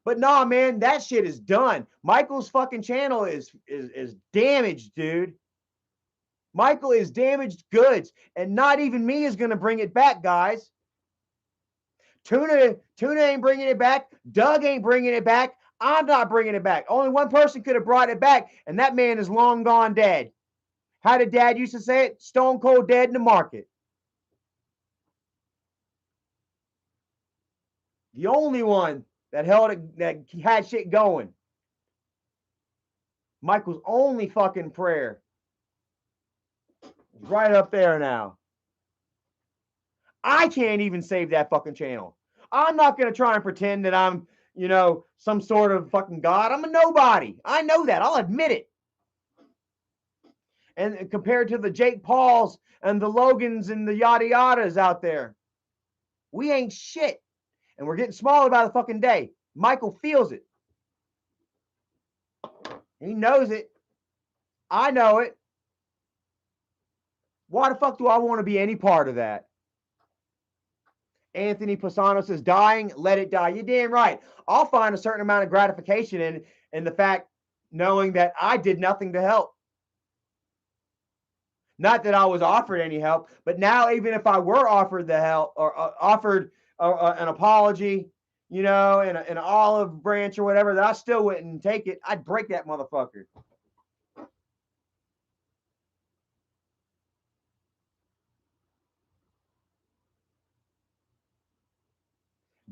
But nah, man, that shit is done. Michael's fucking channel is damaged, dude. Michael is damaged goods, and not even me is going to bring it back, guys. Tuna ain't bringing it back. Doug ain't bringing it back. I'm not bringing it back. Only one person could have brought it back, and that man is long gone dead. How did Dad used to say it? Stone cold dead in the market. The only one that held it, that had shit going. Michael's only fucking prayer. Right up there now. I can't even save that fucking channel. I'm not going to try and pretend that I'm, some sort of fucking god. I'm a nobody. I know that. I'll admit it. And compared to the Jake Pauls and the Logans and the yada yadas out there, we ain't shit. And we're getting smaller by the fucking day. Michael feels it. He knows it. I know it. Why the fuck do I want to be any part of that? Anthony Pisano says, dying, let it die. You're damn right. I'll find a certain amount of gratification in the fact knowing that I did nothing to help. Not that I was offered any help, but now even if I were offered the help or offered an apology, and an olive branch or whatever, that I still wouldn't take it. I'd break that motherfucker.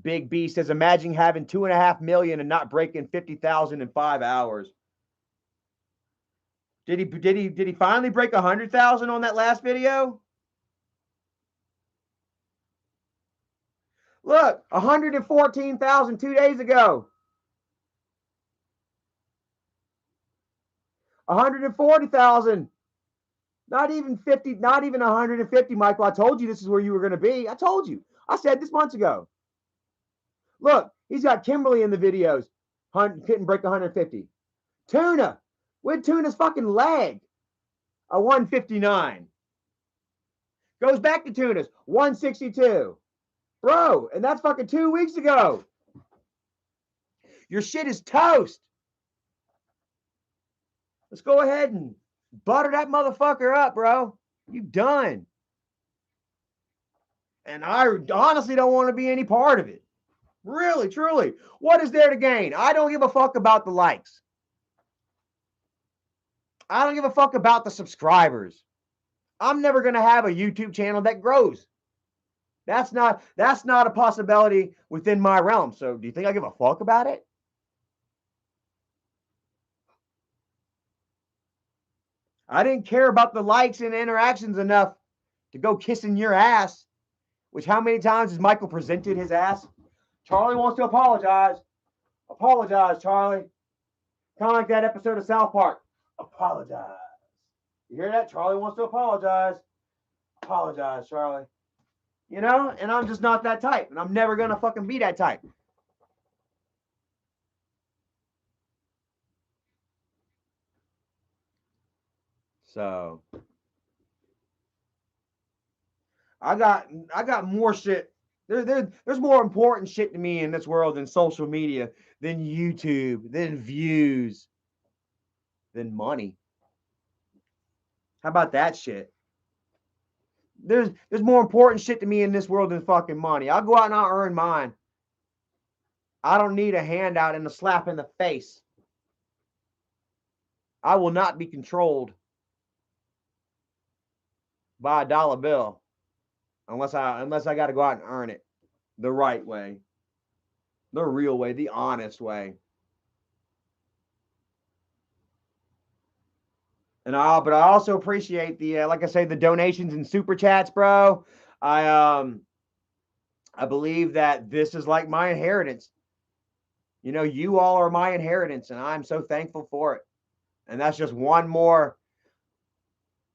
Big B says, imagine having 2.5 million and not breaking 50,000 in 5 hours. Did he finally break 100,000 on that last video? Look, 114,000 2 days ago. 140,000. Not even 50, not even 150, Michael. I told you this is where you were going to be. I told you. I said this months ago. Look, he's got Kimberly in the videos. Couldn't break 150. Tuna. With Tuna's fucking leg. A 159. Goes back to Tuna's 162. Bro, and that's fucking 2 weeks ago. Your shit is toast. Let's go ahead and butter that motherfucker up, bro. You done. And I honestly don't want to be any part of it. Really, truly. What is there to gain? I don't give a fuck about the likes. I don't give a fuck about the subscribers. I'm never going to have a YouTube channel that grows. That's not a possibility within my realm. So do you think I give a fuck about it? I didn't care about the likes and interactions enough to go kissing your ass. Which how many times has Michael presented his ass? Charlie wants to apologize. Apologize, Charlie. Kind of like that episode of South Park. Apologize. You hear that? Charlie wants to apologize. Apologize, Charlie. You know, and I'm just not that type, and I'm never gonna fucking be that type. So I got more shit. There's more important shit to me in this world than social media, than YouTube, than views, than money. How about that shit? There's more important shit to me in this world than fucking money. I'll go out and I'll earn mine. I don't need a handout and a slap in the face. I will not be controlled by a dollar bill unless I got to go out and earn it the right way, the real way, the honest way. But I also appreciate the like I say, the donations and super chats, bro. I um I believe that this is like my inheritance. You know, you all are my inheritance, and I'm so thankful for it. And that's just one more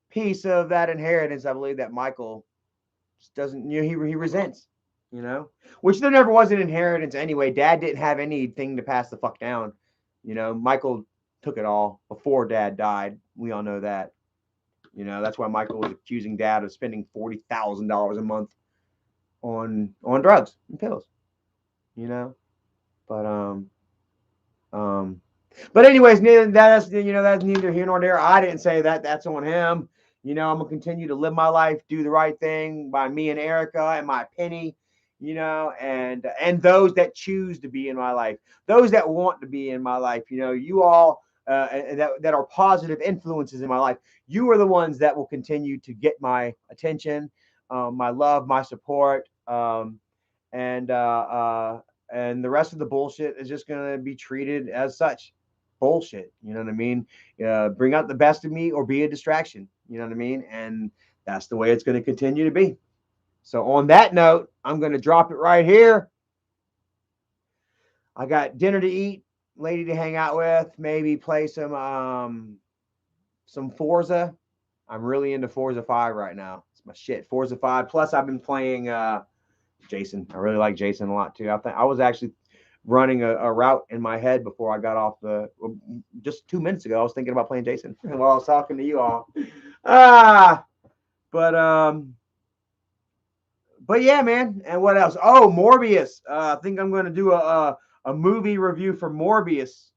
piece of that inheritance. I believe that Michael just doesn't, you know, he resents. You know, which there never was an inheritance anyway. Dad didn't have anything to pass the fuck down. You know, Michael took it all before Dad died. We all know that. You know, that's why Michael was accusing Dad of spending $40,000 a month on drugs and pills. You know, but um, but anyways, that's neither here nor there. I didn't say that. That's on him. You know, I'm gonna continue to live my life, do the right thing by me and Erica and my penny. You know, and those that choose to be in my life, those that want to be in my life. You know, you all that are positive influences in my life. You are the ones that will continue to get my attention, my love, my support, and and the rest of the bullshit is just gonna be treated as such bullshit. You know what I mean? Bring out the best of me or be a distraction. You know what I mean? And that's the way it's going to continue to be. So on that note, I'm going to drop it right here. I got dinner to eat, lady to hang out with, maybe play some Forza. I'm really into Forza 5 right now. It's my shit. Forza 5. Plus I've been playing Jason. I really like Jason a lot too. I was actually running a route in my head before I got off the just 2 minutes ago. I was thinking about playing Jason while I was talking to you all. Ah, but but yeah, man. And what else? Oh, Morbius. I think I'm going to do a movie review for Morbius.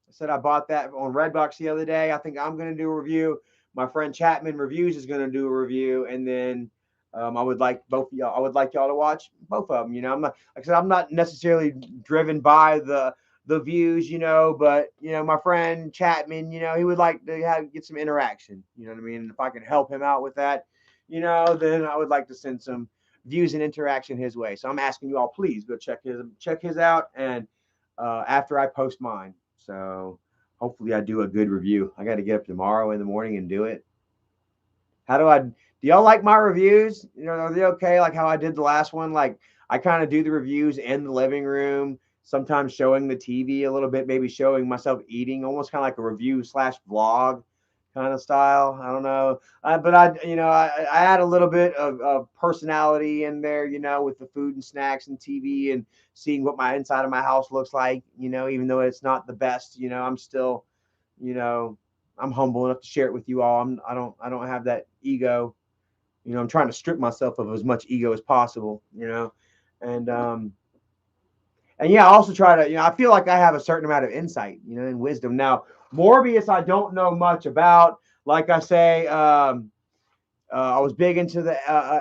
I said I bought that on Redbox the other day. I think I'm going to do a review. My friend Chapman Reviews is going to do a review, and then I would like both of y'all. I would like y'all to watch both of them. You know, I'm not like I said, I'm not necessarily driven by the views, you know, but you know, my friend Chapman, you know, he would like to get some interaction. You know what I mean? And if I can help him out with that, you know, then I would like to send some views and interaction his way. So I'm asking you all, please go check his out, and after I post mine. So hopefully I do a good review. I got to get up tomorrow in the morning and do it. How do I? Do y'all like my reviews? You know, are they okay? Like how I did the last one. Like I kind of do the reviews in the living room. Sometimes showing the TV a little bit, maybe showing myself eating, almost kind of like a review slash vlog kind of style. I don't know, but I add a little bit of personality in there, you know, with the food and snacks and TV and seeing what my inside of my house looks like. You know, even though it's not the best, you know, I'm still, you know, I'm humble enough to share it with you all. I don't have that ego. You know, I'm trying to strip myself of as much ego as possible. You know, and and yeah, I also try to, you know, I feel like I have a certain amount of insight, you know, and wisdom. Now, Morbius, I don't know much about. Like I say, I was big into the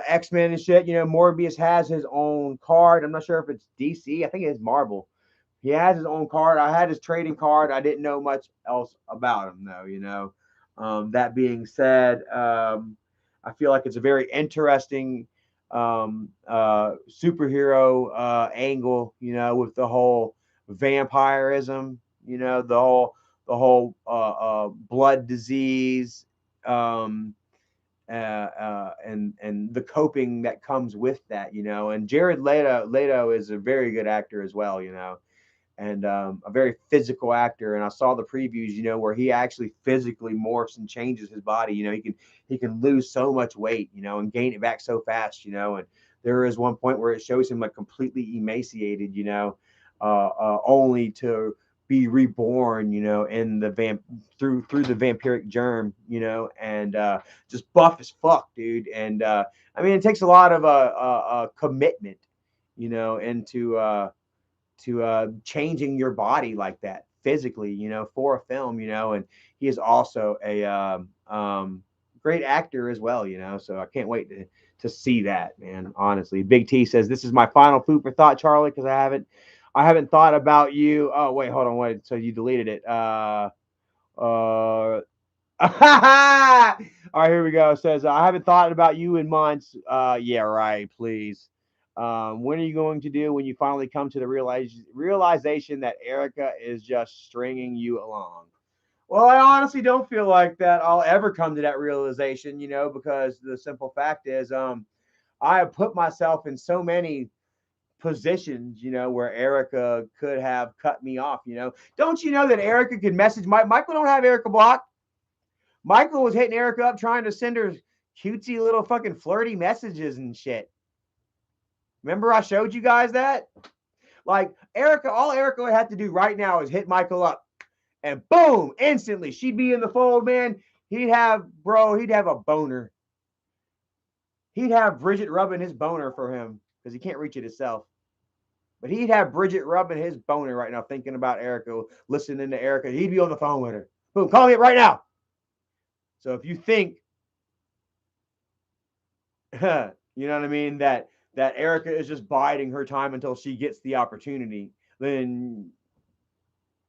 X-Men and shit. You know, Morbius has his own card. I'm not sure if it's DC. I think it's Marvel. He has his own card. I had his trading card. I didn't know much else about him, though. You know, that being said, I feel like it's a very interesting superhero angle, with the whole vampirism, the whole blood disease, um, and the coping that comes with that, And Jared Leto is a very good actor as well, and a very physical actor. And I saw the previews, where he actually physically morphs and changes his body. He can lose so much weight, and gain it back so fast, And there is one point where it shows him like completely emaciated, only to be reborn, in the through the vampiric germ, and just buff as fuck, dude. And I mean, it takes a lot of commitment, into changing your body like that physically, for a film, and he is also a great actor as well, So I can't wait to see that, man. Honestly, Big T says this is my final food for thought, Charlie, because I haven't thought about you. Oh wait, hold on, wait. So you deleted it? All right, here we go. It says I haven't thought about you in months. Yeah, right. Please. When are you going to do when you finally come to the realization that Erica is just stringing you along? Well, I honestly don't feel like that I'll ever come to that realization, because the simple fact is, I have put myself in so many positions, where Erica could have cut me off, Don't you know that Erica could message Michael don't have Erica blocked. Michael was hitting Erica up trying to send her cutesy little fucking flirty messages and shit. Remember I showed you guys that? Like Erica, all Erica would have to do right now is hit Michael up and boom, instantly she'd be in the fold, man. He'd have a boner. He'd have Bridget rubbing his boner for him because he can't reach it himself. But he'd have Bridget rubbing his boner right now, thinking about Erica, listening to Erica. He'd be on the phone with her. Boom, call me right now. So if you think, you know what I mean, that Erica is just biding her time until she gets the opportunity, then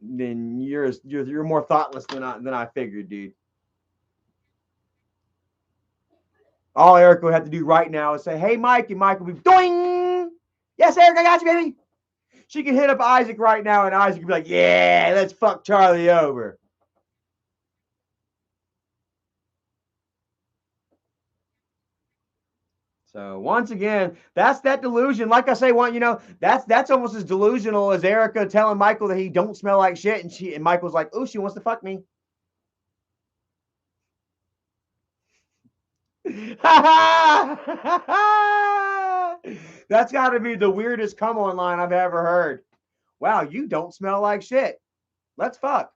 you're more thoughtless than I figured, dude. All Erica would have to do right now is say, "Hey, Mike," and Mike will be doing. Yes, Eric, I got you, baby. She can hit up Isaac right now, and Isaac can be like, "Yeah, let's fuck Charlie over." So once again, that's that delusion. Like I say, that's almost as delusional as Erica telling Michael that he don't smell like shit, and Michael's like, "Oh, she wants to fuck me." That's got to be the weirdest come on line I've ever heard. Wow, you don't smell like shit. Let's fuck.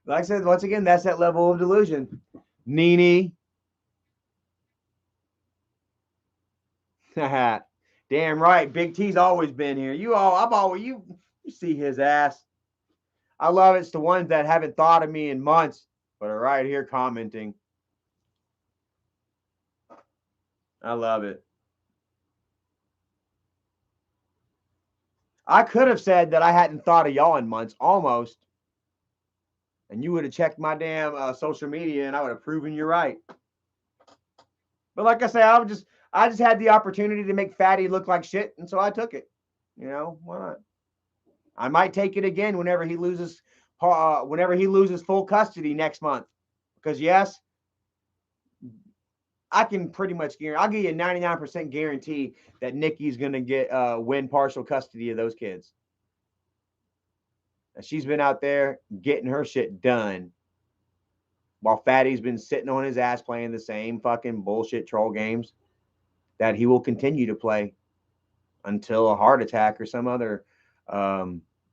Like I said, once again, that's that level of delusion. Nene. Damn right. Big T's always been here. You see his ass. I love it's the ones that haven't thought of me in months, but are right here commenting. I love it. I could have said that I hadn't thought of y'all in months, almost, and you would have checked my damn social media, and I would have proven you're right. But like I say, I just had the opportunity to make Fatty look like shit, and so I took it. Why not? I might take it again whenever he loses full custody next month, because yes, I can pretty much guarantee. I'll give you a 99% guarantee that Nikki's gonna win partial custody of those kids. And she's been out there getting her shit done, while Fatty's been sitting on his ass playing the same fucking bullshit troll games that he will continue to play until a heart attack or some other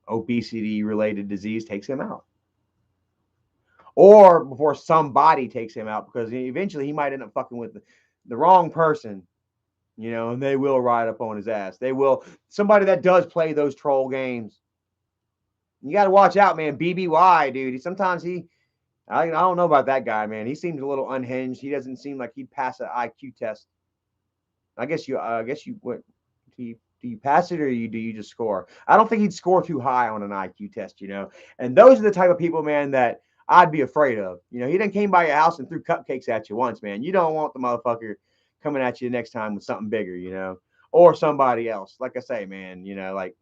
obesity related disease takes him out, or before somebody takes him out, because eventually he might end up fucking with the wrong person, and they will ride up on his ass. They will. Somebody that does play those troll games. You got to watch out, man. BBY, dude. I don't know about that guy, man. He seems a little unhinged. He doesn't seem like he'd pass an IQ test. I guess you. What? Do you pass it, or do you just score? I don't think he'd score too high on an IQ test, And those are the type of people, man, that I'd be afraid of. You know, he done came by your house and threw cupcakes at you once, man. You don't want the motherfucker coming at you next time with something bigger, you know, or somebody else. Like I say, man, you know, like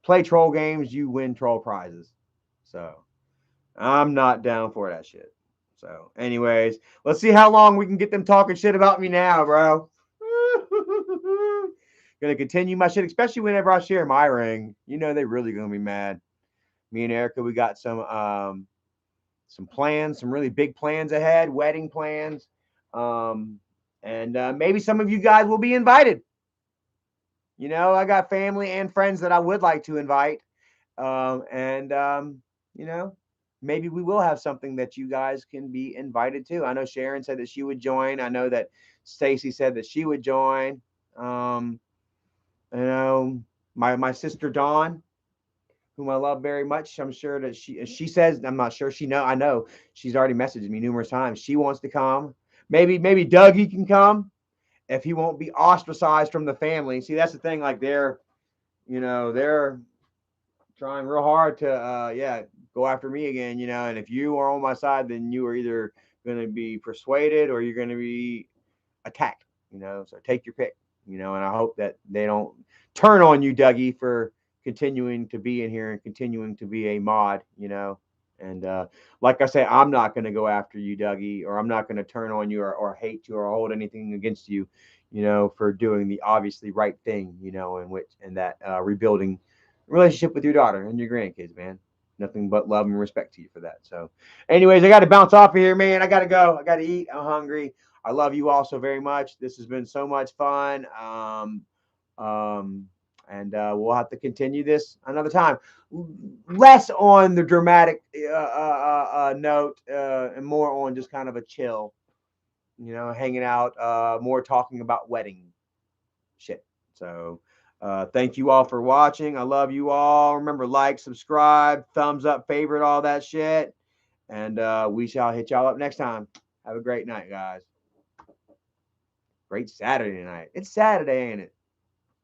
play troll games, you win troll prizes. So I'm not down for that shit. So, anyways, let's see how long we can get them talking shit about me now, bro. Gonna continue my shit, especially whenever I share my ring. You know they really gonna be mad. Me and Erica, we got some plans, some really big plans ahead, wedding plans, um, and maybe some of you guys will be invited. You know, I got family and friends that I would like to invite, and you know, maybe we will have something that you guys can be invited to. I know Sharon said that she would join. I know that Stacy said that she would join. Um, you know, my sister Dawn, whom I love very much. I'm sure that she says, I'm not sure, I know she's already messaged me numerous times. She wants to come. Maybe Dougie can come if he won't be ostracized from the family. See, that's the thing. Like they're trying real hard to yeah, go after me again. You know, and if you are on my side, then you are either going to be persuaded or you're going to be attacked. You know, so take your pick. You know, and I hope that they don't turn on you, Dougie, for continuing to be in here and continuing to be a mod. You know, and like I say, I'm not going to go after you, Dougie, or I'm not going to turn on you or hate you or hold anything against you. You know, for doing the obviously right thing. You know, in that rebuilding relationship with your daughter and your grandkids, man. Nothing but love and respect to you for that. So, anyways, I got to bounce off of here, man. I got to go. I got to eat. I'm hungry. I love you all so very much. This has been so much fun. Um, and we'll have to continue this another time. Less on the dramatic note and more on just kind of a chill, you know, hanging out, more talking about wedding shit. So, thank you all for watching. I love you all. Remember, like, subscribe, thumbs up, favorite, all that shit. And we shall hit y'all up next time. Have a great night, guys. Great Saturday night. It's Saturday, ain't it?